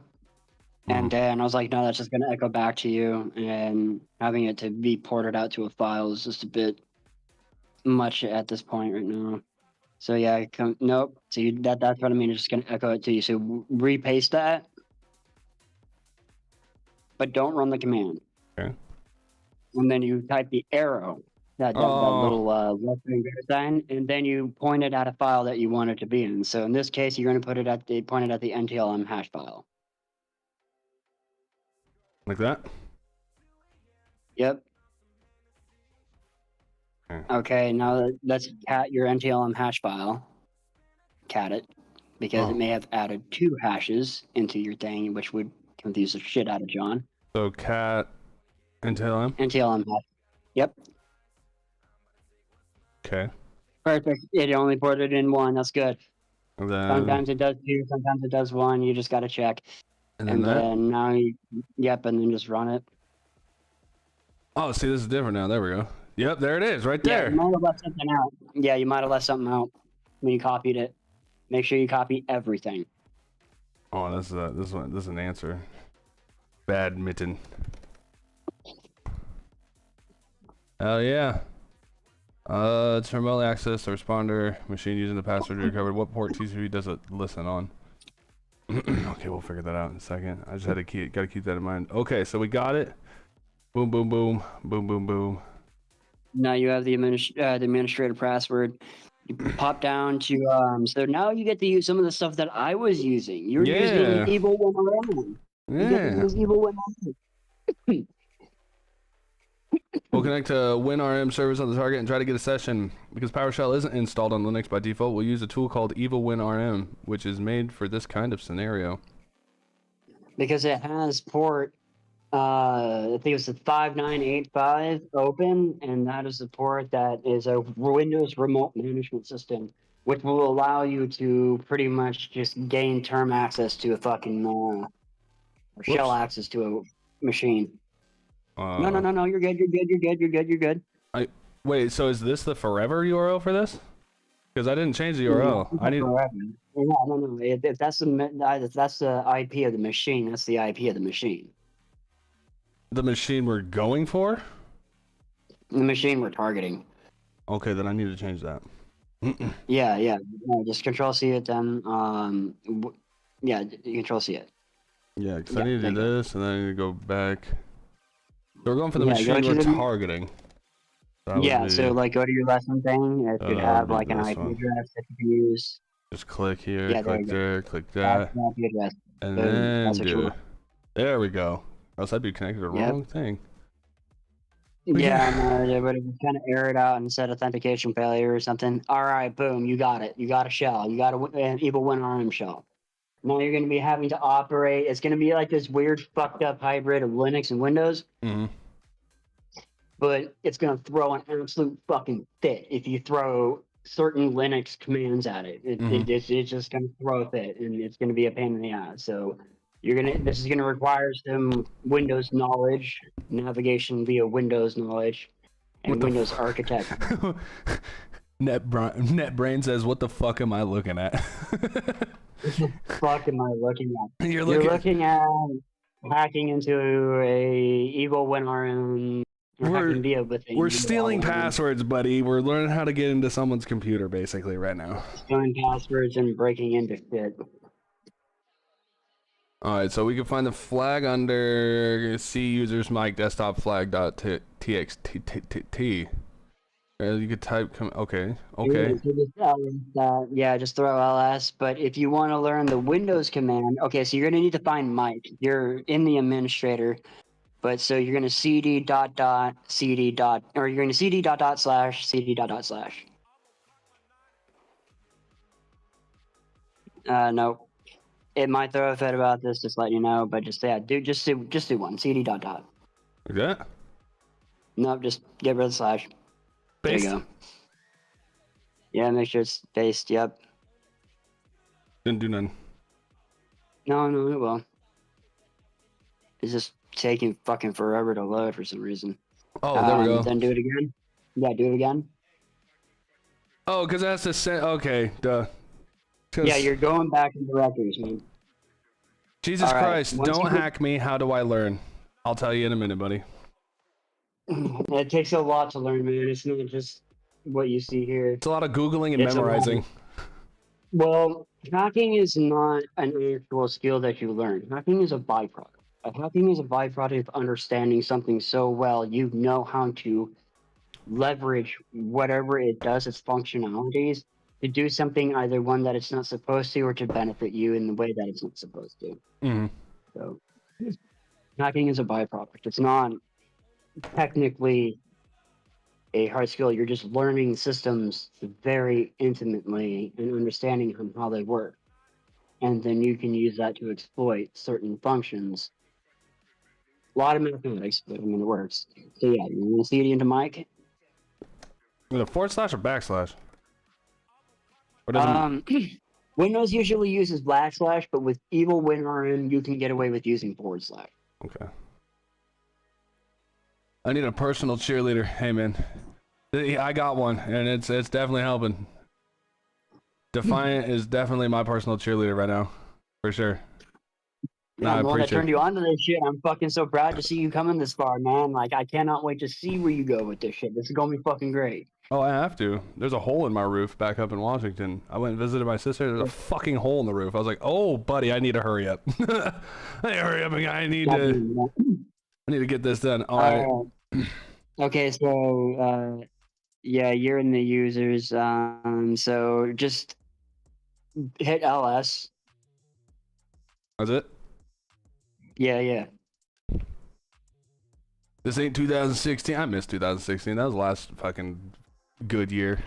Speaker 6: And then I was like, no, that's just gonna echo back to you, and having it to be ported out to a file is just a bit much at this point right now. So yeah, nope. So that's what I mean. It's just gonna echo it to you. So repaste that, but don't run the command.
Speaker 5: Okay.
Speaker 6: And then you type the arrow, that little left finger sign, and then you point it at a file that you want it to be in. So in this case, you're gonna point it at the NTLM hash file.
Speaker 5: Like that?
Speaker 6: Yep. Okay, now let's cat your NTLM hash file. Cat it, because it may have added 2 hashes into your thing, which would confuse the shit out of John.
Speaker 5: So cat NTLM?
Speaker 6: NTLM hash. Yep.
Speaker 5: Okay.
Speaker 6: Perfect. It only ported in 1. That's good.
Speaker 5: And then,
Speaker 6: Sometimes it does 2, sometimes it does 1. You just gotta check.
Speaker 5: and then
Speaker 6: Now you, yep, and then just run it.
Speaker 5: oh, see, this is different now. There we go. Yep, there it is, right
Speaker 6: Yeah,
Speaker 5: there.
Speaker 6: you might have left something out. Yeah, you might have left something out when you copied it. Make sure you copy everything.
Speaker 5: Oh, this is an answer. Badminton. Oh yeah. It's remotely access the responder machine using the password you recovered. What port TCP does it listen on? Okay, we'll figure that out in a second. I just had to gotta keep that in mind. Okay, so we got it. Boom, boom, boom, boom, boom, boom.
Speaker 6: Now you have the administrator password. You pop down to so now you get to use some of the stuff that I was using. You're using Evil 1RM. You get to use Evil 1RM.
Speaker 5: We'll connect to WinRM servers on the target and try to get a session. Because PowerShell isn't installed on Linux by default, we'll use a tool called Evil WinRM, which is made for this kind of scenario.
Speaker 6: Because it has port, I think it's the 5985 open, and that is the port that is a Windows remote management system, which will allow you to pretty much just gain term access to a fucking, or shell access to a machine. No, you're good.
Speaker 5: Wait, so is this the forever URL for this? Because I didn't change the URL. I need.
Speaker 6: No. If that's the IP of the machine, that's the IP of the machine.
Speaker 5: The machine we're going for?
Speaker 6: The machine we're targeting.
Speaker 5: Okay, then I need to change that.
Speaker 6: Yeah. No, just Control C it then. Yeah, Control C it.
Speaker 5: Yeah, because I need to do this, and then I need to go back. So we're going for the machine we're targeting.
Speaker 6: So like go to your lesson thing. It could have like an IP address that you can use.
Speaker 5: Just click here, click there, click that,
Speaker 6: address.
Speaker 5: and then do it. There we go. Else I'd be connected to the wrong thing.
Speaker 6: Yeah, no, they would have kind of errored out and said authentication failure or something. All right, boom, you got it. You got a shell. You got an Evil WinRM shell. Now you're going to be having to operate. It's going to be like this weird, fucked up hybrid of Linux and Windows.
Speaker 5: Mm-hmm.
Speaker 6: But it's going to throw an absolute fucking fit if you throw certain Linux commands at it. It's just going to throw a fit, and it's going to be a pain in the ass. So this is going to require some Windows knowledge, navigation via Windows knowledge, and Windows architecture.
Speaker 5: NetBrain says, "What the fuck am I looking at?"
Speaker 6: What the fuck am I looking at?
Speaker 5: You're looking
Speaker 6: at hacking into a Evil WinRM
Speaker 3: We're stealing passwords, buddy. We're learning how to get into someone's computer, basically, right now.
Speaker 6: Stealing passwords and breaking into shit.
Speaker 3: All right, so we can find the flag under C users mic desktop flag.txt. You could type. Okay.
Speaker 6: Yeah, just throw ls. But if you want to learn the Windows command, okay, so you're gonna need to find Mike. You're in the administrator, but so you're gonna cd dot dot cd dot, or you're gonna cd dot dot slash cd dot dot slash. No, it might throw a fit about this. Just let you know, but just do one cd dot dot.
Speaker 3: Like that?
Speaker 6: Nope, just get rid of the slash.
Speaker 3: Based?
Speaker 6: There you go. Yeah, make sure it's based. Yep.
Speaker 3: Didn't do none.
Speaker 6: No, it will. It's just taking fucking forever to load for some reason.
Speaker 3: Oh, there we go.
Speaker 6: Then do it again. Yeah, do it again.
Speaker 3: Oh, because that's the same. Okay, duh.
Speaker 6: Yeah, you're going back in directories, man.
Speaker 3: Jesus
Speaker 6: All right,
Speaker 3: Christ, don't hack me. How do I learn? I'll tell you in a minute, buddy.
Speaker 6: It takes a lot to learn, man. It's not just what you see here.
Speaker 3: It's a lot of Googling and memorizing.
Speaker 6: Well, hacking is not an actual skill that you learn. Hacking is a byproduct. Hacking is a byproduct of understanding something so well you know how to leverage whatever it does, its functionalities, to do something either one that it's not supposed to or to benefit you in the way that it's not supposed to.
Speaker 3: Mm-hmm.
Speaker 6: So, hacking is a byproduct. It's not technically a hard skill. You're just learning systems very intimately and understanding how they work. And then you can use that to exploit certain functions. A lot of mathematics, but I mean, it works. So yeah, you want to see it into Mike?
Speaker 3: With a forward slash or backslash? Or doesn't...
Speaker 6: Windows usually uses backslash, but with Evil WinRM, you can get away with using forward slash.
Speaker 3: Okay. I need a personal cheerleader. Hey, man. I got one, and it's definitely helping. Defiant is definitely my personal cheerleader right now. For sure.
Speaker 6: Yeah, I'm the one that turned you on to this shit. I'm fucking so proud to see you coming this far, man. Like, I cannot wait to see where you go with this shit. This is gonna be fucking great.
Speaker 3: Oh, I have to. There's a hole in my roof back up in Washington. I went and visited my sister. There's a fucking hole in the roof. I was like, oh, buddy, I need to hurry up. Hey, hurry up. I need to get this done. All right.
Speaker 6: Okay, so, yeah, you're in the users. So just hit LS.
Speaker 3: That's it?
Speaker 6: Yeah.
Speaker 3: This ain't 2016. I missed 2016. That was the last fucking good year.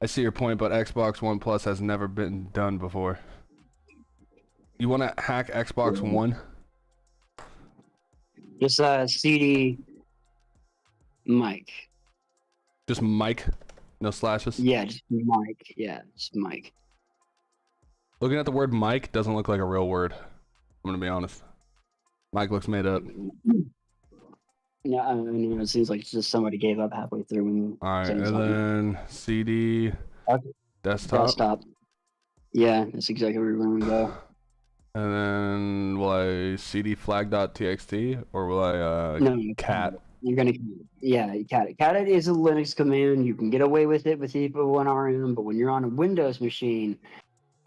Speaker 3: I see your point, but Xbox One Plus has never been done before. You want to hack Xbox One?
Speaker 6: Just CD Mike.
Speaker 3: Just Mike? No slashes?
Speaker 6: Yeah, just Mike. Yeah, just Mike.
Speaker 3: Looking at the word Mike doesn't look like a real word. I'm gonna be honest. Mike looks made up.
Speaker 6: Yeah, I mean, it seems like just somebody gave up halfway through.
Speaker 3: Alright, and then CD desktop.
Speaker 6: Yeah, that's exactly where we're going to go.
Speaker 3: And then will I CD flag.txt or will I
Speaker 6: no,
Speaker 3: cat?
Speaker 6: You're gonna cat it. Cat it is a Linux command. You can get away with it with Evo1RM, but when you're on a Windows machine,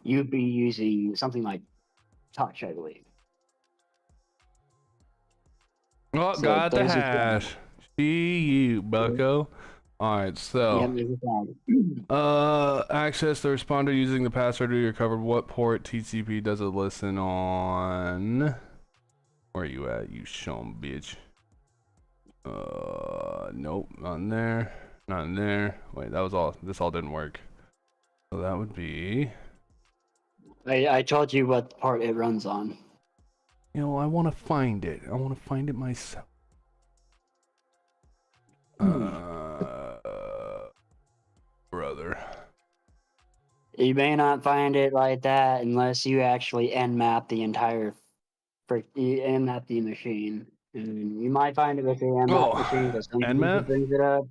Speaker 6: you'd be using something like Touch, I believe.
Speaker 3: Oh, so got the hash. See you, bucko. Alright, so access the responder using the password to your covered. What port TCP does it listen on? Where are you at, you shum bitch? Nope, not in there. Not in there. Wait, that was all. This all didn't work. So that would be.
Speaker 6: I told you what part it runs on.
Speaker 3: You know, I want to find it. I want to find it myself. Brother.
Speaker 6: You may not find it like that unless you actually nmap the entire nmap the machine. And you might find it with the nmap machine because
Speaker 3: nmap
Speaker 6: brings it up.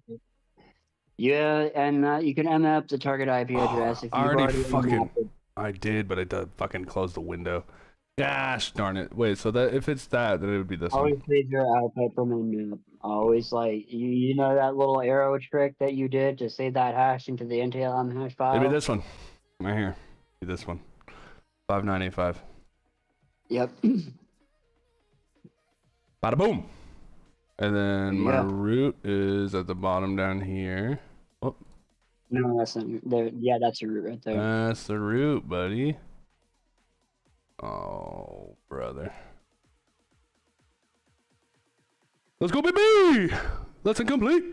Speaker 6: Yeah, and you can nmap the target IP address if you already
Speaker 3: fucking. I did, but I fucking closed the window.
Speaker 5: Gosh darn it. Wait, so that if it's that, then it would be this
Speaker 6: Always
Speaker 5: one.
Speaker 6: leave your output from a map. Always like you know that little arrow trick that you did to save that hash into the NTLM hash
Speaker 5: It'd
Speaker 6: file.
Speaker 5: be this one. Right here. Be this one. 5985.
Speaker 6: Yep.
Speaker 5: Bada boom. And then my
Speaker 6: Yeah.
Speaker 5: root is at the bottom down here. Oh,
Speaker 6: No, that's not there. Yeah, that's your root right there.
Speaker 5: that's the root, buddy. Oh, brother. Let's go, baby! Lesson complete.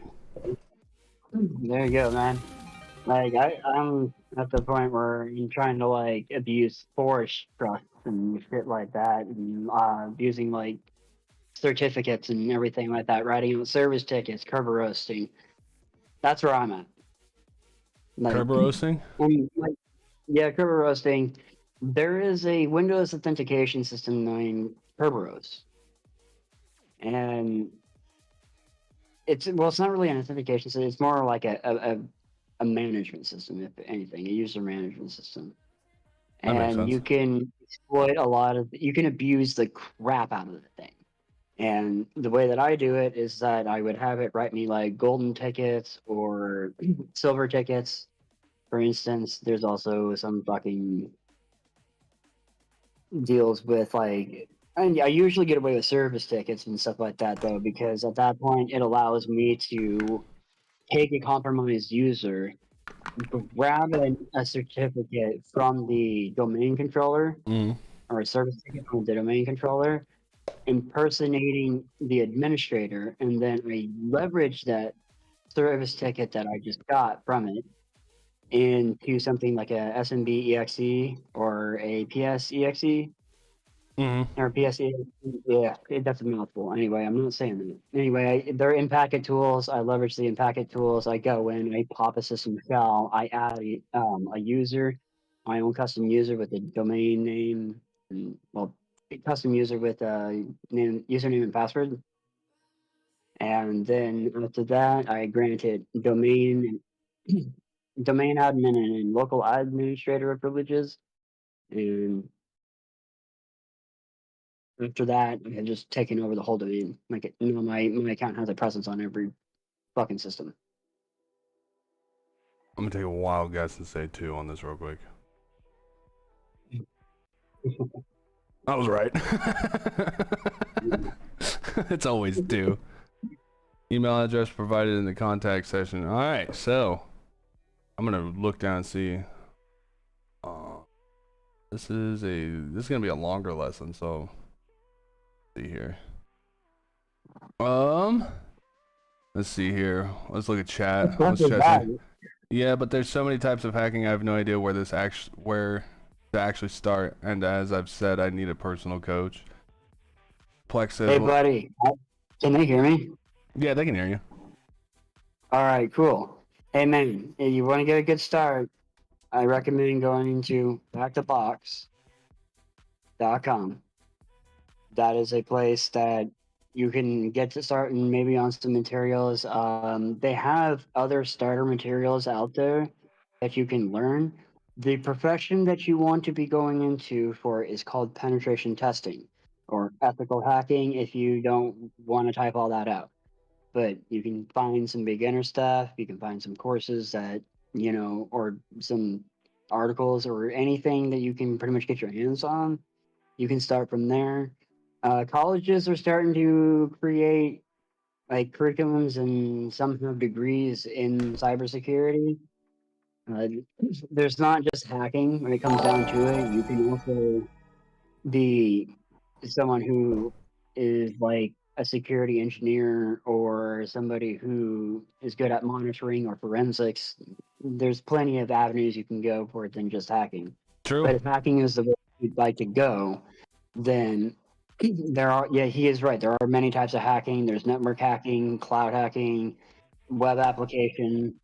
Speaker 6: There you go, man. Like I'm at the point where I'm trying to like abuse forest trust and shit like that, and abusing like certificates and everything like that, writing out service tickets, Kerber roasting. That's where I'm at. Like,
Speaker 5: Kerber roasting?
Speaker 6: like, yeah, Kerber roasting. There is a Windows authentication system named Kerberos, and it's not really an authentication system. It's more like a management system, if anything, a user management system.
Speaker 5: That makes
Speaker 6: And
Speaker 5: sense.
Speaker 6: you can exploit a lot of, you can abuse the crap out of the thing. And the way that I do it is that I would have it write me like golden tickets or silver tickets. For instance, there's also some fucking deals with like, and I usually get away with service tickets and stuff like that though, because at that point it allows me to take a compromised user, grab a certificate from the domain controller
Speaker 5: Mm.
Speaker 6: or a service ticket from the domain controller, impersonating the administrator, and then I leverage that service ticket that I just got from it into something like a SMB EXE or a PS EXE
Speaker 5: Mm-hmm.
Speaker 6: or PSE. Yeah, that's a mouthful. Anyway, I'm not saying that. Anyway, they're in packet tools. I leverage the in packet tools. I go in, I pop a system shell. I add a user, my own custom user with a domain name, and well, a custom user with a username and password. And then after that, I granted domain domain admin and local administrator privileges. And after that, I had just taken over the whole domain. Like, my account has a presence on every fucking system.
Speaker 5: I'm gonna take a wild guess and say 2 on this real quick. I was right. It's always 2. Email address provided in the contact section. All right, so I'm gonna look down and see. This is gonna be a longer lesson, so let's see here. Let's see here. Let's look at chat. Let's chat. Yeah, but there's so many types of hacking. I have no idea where to actually start. And as I've said, I need a personal coach. Plex says,
Speaker 6: Hey, buddy, can they hear me?
Speaker 5: yeah, they can hear you.
Speaker 6: All right, cool. Hey, man, if you want to get a good start, I recommend going into backtobox.com. That is a place that you can get to start and maybe on some materials. They have other starter materials out there that you can learn. The profession that you want to be going into for is called penetration testing or ethical hacking if you don't want to type all that out. But you can find some beginner stuff, you can find some courses that, or some articles or anything that you can pretty much get your hands on. You can start from there. Colleges are starting to create like curriculums and some have degrees in cybersecurity. Uh, there's not just hacking when it comes down to it. You can also be someone who is like a security engineer or somebody who is good at monitoring or forensics. There's plenty of avenues you can go for it than just hacking.
Speaker 5: True.
Speaker 6: But if hacking is the way you'd like to go, then he is right. There are many types of hacking. There's network hacking, cloud hacking, web application.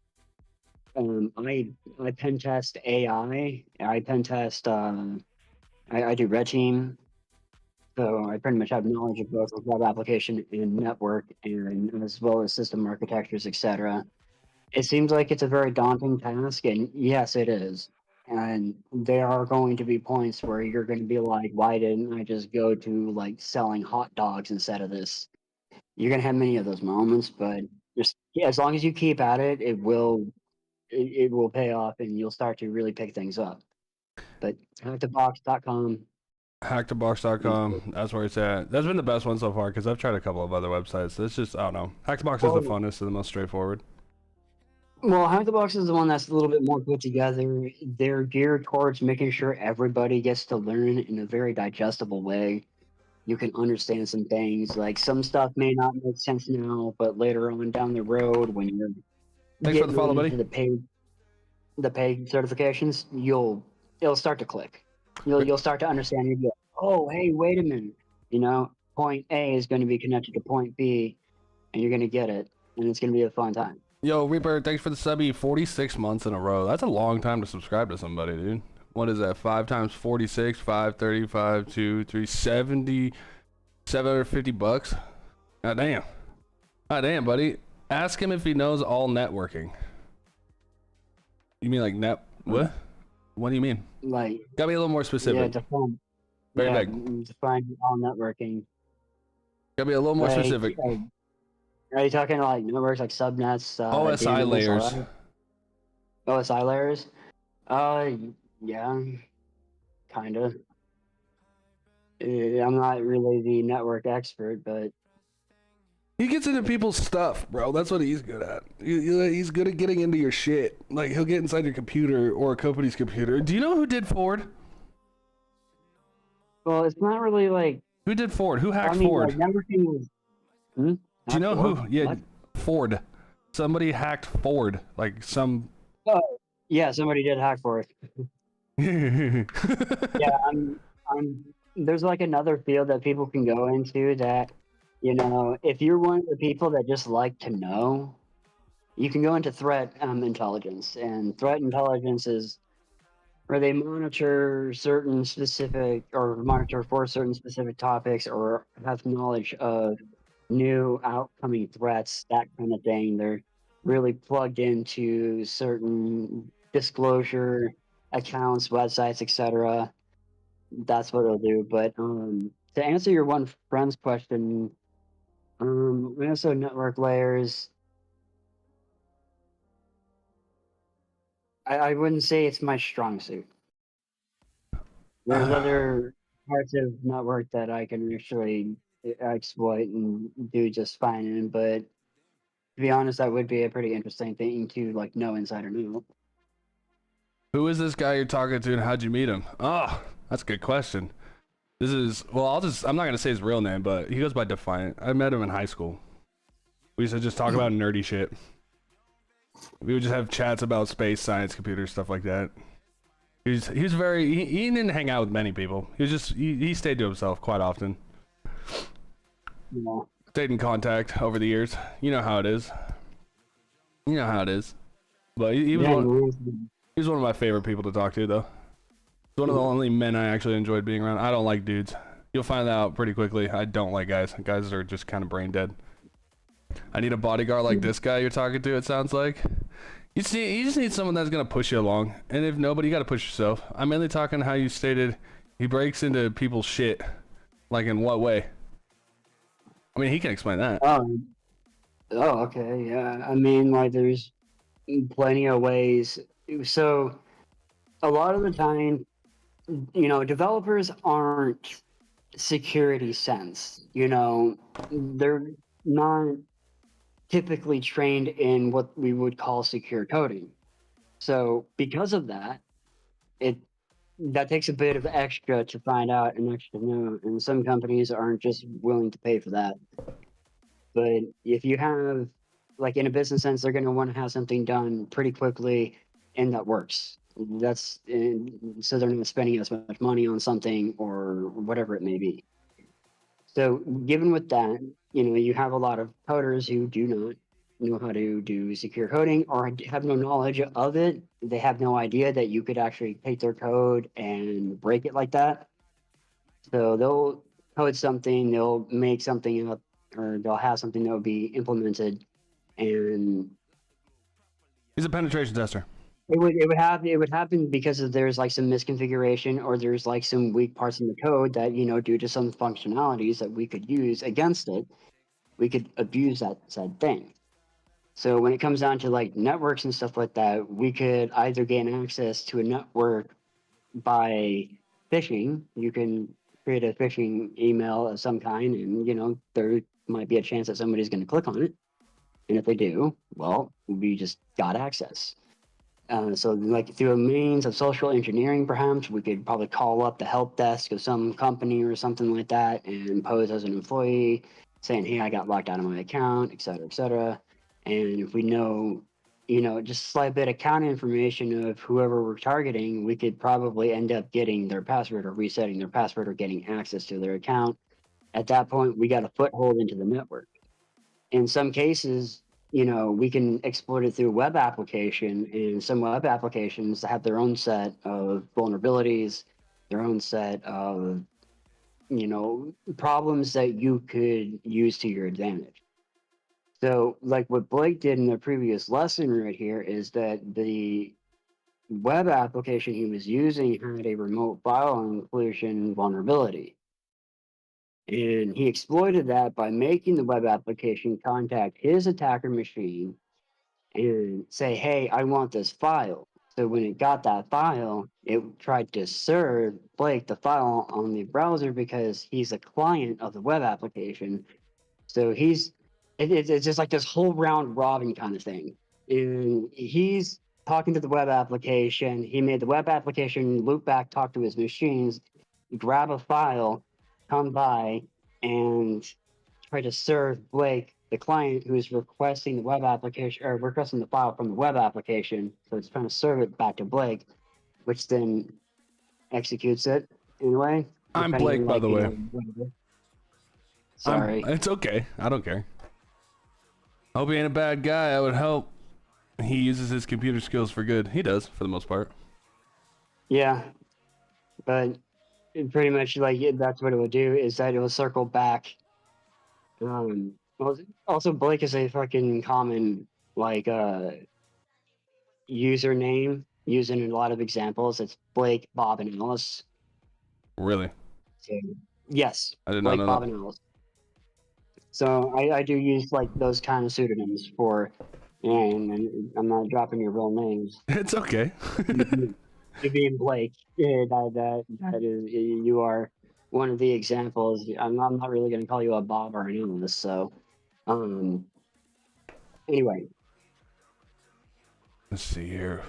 Speaker 6: I pen test AI. I pen test. I do red team. So I pretty much have knowledge of both web application and network, and as well as system architectures, etc. It seems like it's a very daunting task, and yes, it is. And there are going to be points where you're going to be like, why didn't I just go to like selling hot dogs instead of this? You're going to have many of those moments, but just as long as you keep at it, it will pay off and you'll start to really pick things up. But hackthebox.com.
Speaker 3: Hackthebox.com. That's where it's at. That's been the best one so far because I've tried a couple of other websites. It's just, I don't know. Hackthebox is the funnest and the most straightforward.
Speaker 6: Well, Hackthebox is the one that's a little bit more put together. They're geared towards making sure everybody gets to learn in a very digestible way. You can understand some things. Like some stuff may not make sense now, but later on down the road, when you're
Speaker 3: Thanks for the follow, buddy.
Speaker 6: into the paid certifications, it'll start to click. You'll start to understand. You'll be like, oh, hey, wait a minute. You know, point A is going to be connected to point B, and you're going to get it, and it's going to be a fun time.
Speaker 3: Yo, Reaper, thanks for the subby. 46 months in a row. That's a long time to subscribe to somebody, dude. What is that? 5 times 46, 535, 2, 370, 750 bucks. God damn. God damn, buddy. Ask him if he knows all networking. You mean like what? What do you mean?
Speaker 6: Like,
Speaker 3: gotta be a little more specific.
Speaker 6: Define all networking.
Speaker 3: Gotta be a little more specific.
Speaker 6: Are you talking like networks like subnets?
Speaker 3: OSI layers.
Speaker 6: OSI layers? Yeah, kind of. I'm not really the network expert, but
Speaker 3: he gets into people's stuff, bro. That's what he's good at. He's good at getting into your shit. Like, he'll get inside your computer or a company's computer. Do you know who did Ford?
Speaker 6: Well, it's not really like...
Speaker 3: Who did Ford? Who hacked Ford?
Speaker 6: Like, networking was...
Speaker 3: Do you know who? Yeah, what? Ford. Somebody hacked Ford. Like, some...
Speaker 6: Oh, yeah, somebody did hack Ford. Yeah, there's like another field that people can go into that, you know, if you're one of the people that just like to know, you can go into threat intelligence. And threat intelligence is where they monitor certain specific or monitor for certain specific topics or have knowledge of new outcoming threats, that kind of thing. They're really plugged into certain disclosure accounts, websites, etc. That's what they'll do. But to answer your one friend's question, also network layers, I wouldn't say it's my strong suit. There's other parts of network that I can actually exploit and do just fine in, but to be honest, that would be a pretty interesting thing to like know inside or know.
Speaker 3: Who is this guy you're talking to and how'd you meet him? Oh, that's a good question. This is, well, I'm not going to say his real name, but he goes by Defiant. I met him in high school. We used to just talk about nerdy shit. We would just have chats about space, science, computers, stuff like that. He didn't hang out with many people. He stayed to himself quite often.
Speaker 6: Yeah.
Speaker 3: Stayed in contact over the years. You know how it is. You know how it is. But he was one of my favorite people to talk to, though. He's one of the only men I actually enjoyed being around. I don't like dudes. You'll find that out pretty quickly. I don't like guys. Guys are just kind of brain dead. I need a bodyguard like this guy you're talking to, it sounds like. You just need someone that's going to push you along. And if nobody, you got to push yourself. I'm mainly talking how you stated he breaks into people's shit. Like, in what way? I mean, he can explain that.
Speaker 6: Oh, okay, yeah. I mean, like, there's plenty of ways. So, a lot of the time, you know, developers aren't security sense. You know, they're not typically trained in what we would call secure coding. So, because of that, that takes a bit of extra to find out and extra know, and some companies aren't just willing to pay for that. But if you have, like, in a business sense, they're going to want to have something done pretty quickly and that works. So they're not spending as much money on something or whatever it may be. So given with that, you know, you have a lot of coders who do not know how to do secure coding or have no knowledge of it. They have no idea that you could actually take their code and break it like that. So they'll code something, they'll make something up, or they'll have something that will be implemented. And
Speaker 3: he's a penetration tester.
Speaker 6: It would happen because of there's like some misconfiguration or there's like some weak parts in the code that due to some functionalities that we could use against it, we could abuse that said thing. So when it comes down to like networks and stuff like that, we could either gain access to a network by phishing. You can create a phishing email of some kind, and there might be a chance that somebody's going to click on it. And if they do, well, we just got access. So like through a means of social engineering, perhaps we could probably call up the help desk of some company or something like that and pose as an employee saying, hey, I got locked out of my account, et cetera, et cetera. And if we know, just a slight bit of account information of whoever we're targeting, we could probably end up getting their password or resetting their password or getting access to their account. At that point, we got a foothold into the network. In some cases, we can exploit it through a web application, and some web applications have their own set of vulnerabilities, their own set of, problems that you could use to your advantage. So, like what Blake did in the previous lesson right here is that the web application he was using had a remote file inclusion vulnerability. And he exploited that by making the web application contact his attacker machine and say, hey, I want this file. So when it got that file, it tried to serve Blake the file on the browser because he's a client of the web application. So it's just like this whole round robin kind of thing. And he's talking to the web application. He made the web application loop back, talk to his machines, grab a file, come by, and try to serve Blake, the client who is requesting the web application or requesting the file from the web application. So it's trying to serve it back to Blake, which then executes it anyway.
Speaker 3: I'm Blake, by the way.
Speaker 6: Whatever. Sorry.
Speaker 3: It's okay. I don't care. Hope he ain't a bad guy. I would hope he uses his computer skills for good. He does, for the most part.
Speaker 6: Yeah, but pretty much that's what it would do is that it will circle back. Also, Blake is a fucking common username used in a lot of examples. It's Blake, Bob, and Alice.
Speaker 3: Really?
Speaker 6: So, yes,
Speaker 3: I did not
Speaker 6: Blake,
Speaker 3: know
Speaker 6: Bob,
Speaker 3: that.
Speaker 6: and Alice. So I do use those kind of pseudonyms for, and I'm not dropping your real names.
Speaker 3: It's okay.
Speaker 6: You being Blake, that is, you are one of the examples. I'm not really going to call you a Bob or an Alice. So, anyway,
Speaker 3: Let's see here.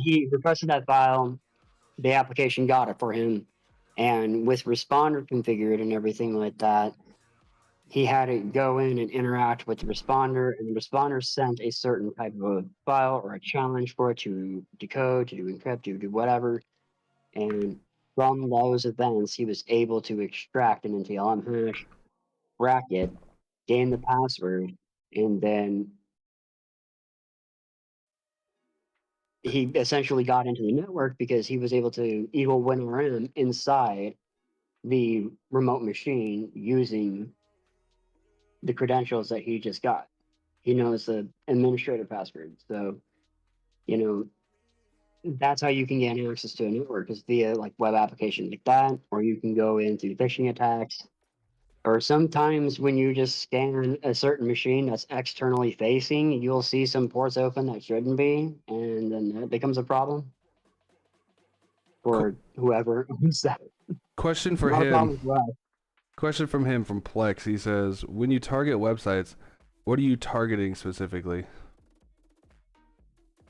Speaker 6: he requested that file. The application got it for him, and with responder configured and everything like that, he had to go in and interact with the responder, and the responder sent a certain type of file or a challenge for it to decode, to do encrypt, to do whatever. And from those events, he was able to extract an NTLM hash, crack it, gain the password, and then he essentially got into the network because he was able to eagle WinRM inside the remote machine using the credentials that he just got. He knows the administrator password. So, that's how you can gain access to a network is via web application like that, or you can go in through phishing attacks. Or sometimes when you just scan a certain machine that's externally facing, you'll see some ports open that shouldn't be, and then that becomes a problem for whoever owns that.
Speaker 3: Question for
Speaker 6: Not a problem
Speaker 3: him.
Speaker 6: for us.
Speaker 3: Question from him from Plex. He says, when you target websites, what are you targeting specifically?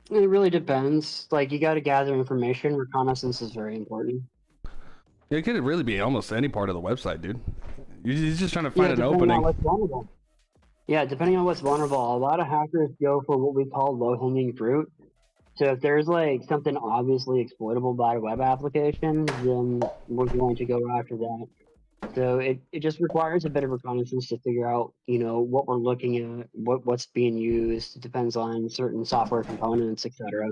Speaker 6: It really depends. You got to gather information. Reconnaissance is very important.
Speaker 3: It could really be almost any part of the website, dude. He's just trying to find an
Speaker 6: depending
Speaker 3: opening.
Speaker 6: on what's vulnerable. Yeah, depending on what's vulnerable. A lot of hackers go for what we call low-hanging fruit. So if there's something obviously exploitable by a web application, then we're going to go after that. So it just requires a bit of reconnaissance to figure out, what we're looking at, what's being used. It depends on certain software components, etc.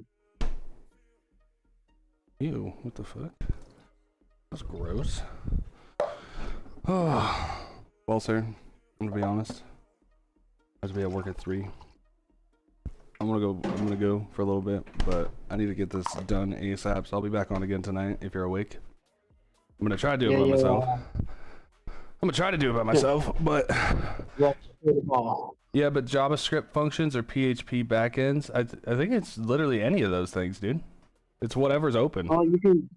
Speaker 3: Ew, what the fuck? That's gross. Oh. Well, sir, I'm gonna be honest. I have to be at work at 3. I'm gonna go for a little bit, but I need to get this done ASAP. So I'll be back on again tonight if you're awake. I'm gonna try to do it by myself. I'm gonna try to do it by myself, but yeah, but JavaScript functions or PHP backends, I think it's literally any of those things, dude. It's whatever's open.
Speaker 6: Well, you can,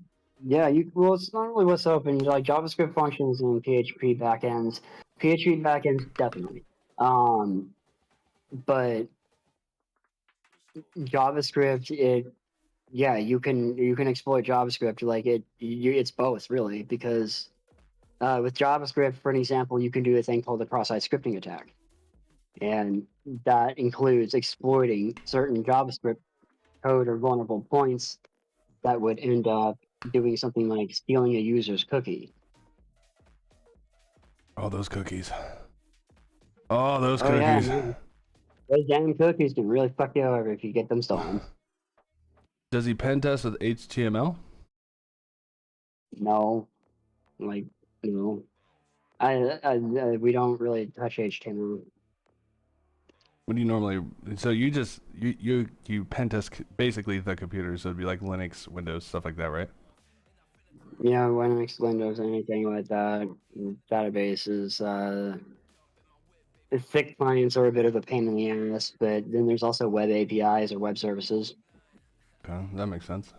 Speaker 6: yeah, well, it's not really what's open, like JavaScript functions and PHP backends. PHP backends, definitely. But JavaScript, yeah, you can exploit JavaScript, like it's both, really, because with JavaScript, for an example, you can do a thing called the cross-site scripting attack. And that includes exploiting certain JavaScript code or vulnerable points that would end up doing something like stealing a user's cookie.
Speaker 3: Oh, those cookies. Oh, those cookies.
Speaker 6: Yeah, man. Those damn cookies can really fuck you over if you get them stolen.
Speaker 3: Does he pen test with HTML?
Speaker 6: No. Like, no. We don't really touch HTML.
Speaker 3: What do you normally? So you pen test basically the computer, so it'd be like Linux, Windows, stuff like that, right?
Speaker 6: Yeah, Linux, Windows, anything like that. Databases, the thick clients are a bit of a pain in the ass, but then there's also web APIs or web services.
Speaker 3: Okay, that makes sense.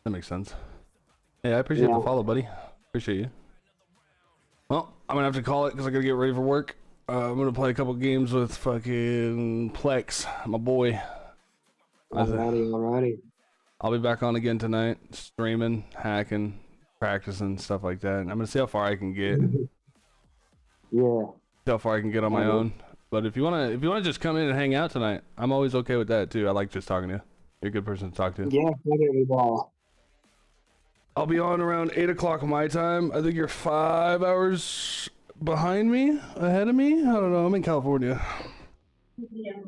Speaker 3: That makes sense. Hey, I appreciate the follow, buddy. Appreciate you. Well, I'm gonna have to call it because I gotta get ready for work. I'm gonna play a couple games with fucking Plex, my boy.
Speaker 6: Alrighty.
Speaker 3: I'll be back on again tonight, streaming, hacking, practicing, stuff like that. And I'm gonna see how far I can get.
Speaker 6: Yeah.
Speaker 3: See how far I can get on my own. But if you wanna just come in and hang out tonight, I'm always okay with that too. I like just talking to you. You're a good person to talk to.
Speaker 6: Yeah, we ball.
Speaker 3: I'll be on around 8 o'clock my time. I think you're 5 hours behind me, ahead of me. I don't know. I'm in California.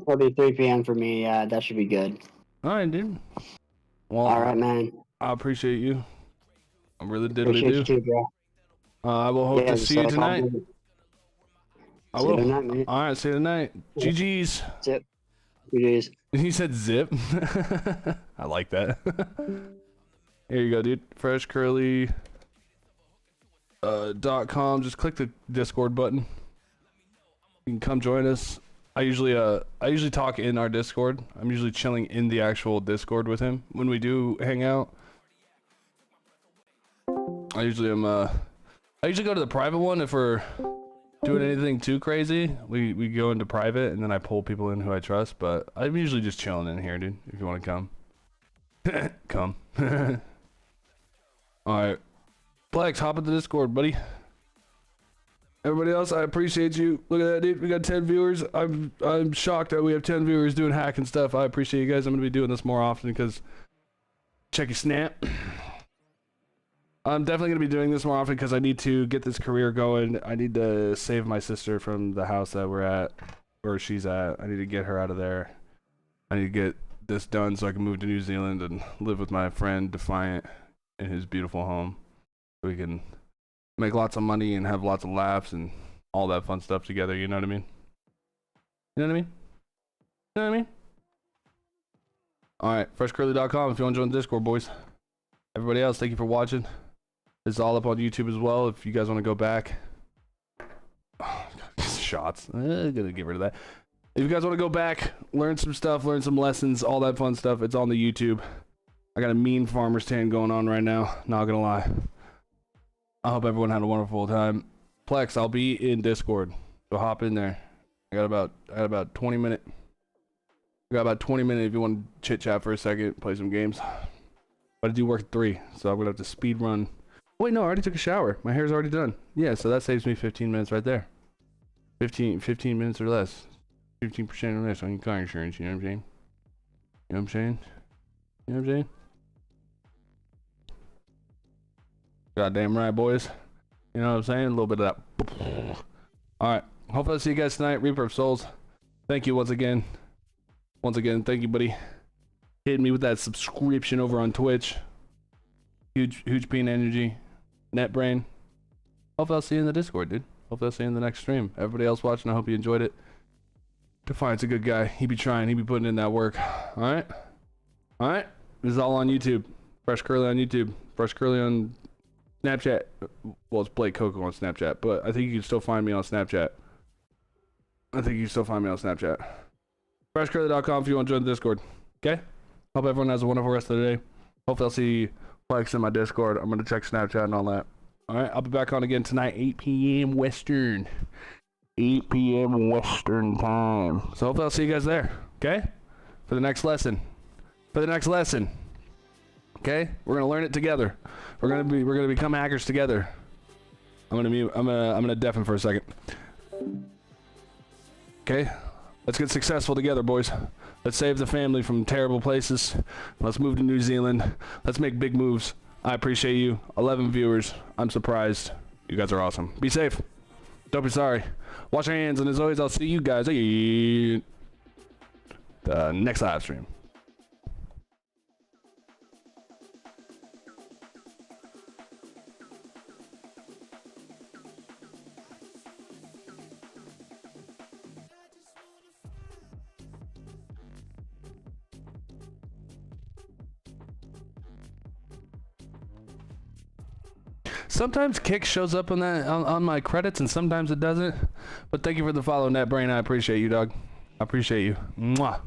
Speaker 6: It'll be 3 p.m. for me. That should be good.
Speaker 3: All right, dude. Well,
Speaker 6: all right, man.
Speaker 3: I appreciate you. I really did.
Speaker 6: Appreciate you too, bro.
Speaker 3: I will hope to see you tonight. I will.
Speaker 6: See you tonight, man.
Speaker 3: All right, see you tonight. GG's.
Speaker 6: Zip. GG's.
Speaker 3: He said zip. I like that. Here you go, dude. FreshCurly. .com. Just click the Discord button. You can come join us. I usually talk in our Discord. I'm usually chilling in the actual Discord with him when we do hang out. I usually go to the private one if we're doing anything too crazy. We go into private and then I pull people in who I trust, but I'm usually just chilling in here, dude. If you want to come. Come. All right. Plex, hop in the Discord, buddy. Everybody else, I appreciate you. Look at that, dude. We got 10 viewers. I'm shocked that we have 10 viewers doing hacking stuff. I appreciate you guys. I'm gonna be doing this more often because check your snap. I'm definitely gonna be doing this more often because I need to get this career going. I need to save my sister from the house that we're at, where she's at. I need to get her out of there. I need to get this done so I can move to New Zealand and live with my friend Defiant in his beautiful home. So we can make lots of money and have lots of laughs and all that fun stuff together, you know what I mean? You know what I mean? You know what I mean? Alright, freshcurly.com if you want to join the Discord, boys. Everybody else, thank you for watching. It's all up on YouTube as well if you guys want to go back. Oh, shots. Gonna get rid of that. If you guys want to go back, learn some stuff, learn some lessons, all that fun stuff, it's on the YouTube. I got a mean farmer's tan going on right now, not gonna lie. I hope everyone had a wonderful time. Plex, I'll be in Discord, so hop in there. I got about 20 minutes. I got about 20 minutes if you want to chit chat for a second, play some games. But I do work at 3, so I'm gonna have to speed run. Wait, no, I already took a shower. My hair's already done. Yeah, so that saves me 15 minutes right there. 15 minutes or less. 15% or less on your car insurance. You know what I'm saying? You know what I'm saying? You know what I'm saying? Goddamn right, boys. You know what I'm saying? A little bit of that. Alright. Hopefully I'll see you guys tonight. Reaper of Souls. Thank you once again. Once again, thank you, buddy. Hitting me with that subscription over on Twitch. Huge Peen Energy. NetBrain. Hopefully I'll see you in the Discord, dude. Hopefully I'll see you in the next stream. Everybody else watching, I hope you enjoyed it. Defiant's a good guy. He be trying. He be putting in that work. All right. All right. This is all on YouTube. FreshCurly on YouTube. FreshCurly on Snapchat. Well, it's Blake Coco on Snapchat, but I think you can still find me on Snapchat. FreshCurly.com if you want to join the Discord. Okay? Hope everyone has a wonderful rest of the day. Hopefully I'll see Flex in my Discord. I'm going to check Snapchat and all that. All right. I'll be back on again tonight, 8 p.m. Western. 8 p.m. Western time. So hopefully I'll see you guys there. Okay? For the next lesson. Okay? We're gonna learn it together. We're gonna become hackers together. I'm gonna deafen for a second. Okay? Let's get successful together, boys. Let's save the family from terrible places. Let's move to New Zealand. Let's make big moves. I appreciate you. 11 viewers. I'm surprised. You guys are awesome. Be safe. Don't be sorry. Wash your hands, and as always, I'll see you guys at the next live stream. Sometimes Kick shows up on my credits, and sometimes it doesn't. But thank you for the follow, NetBrain. I appreciate you, dog. I appreciate you. Mwah.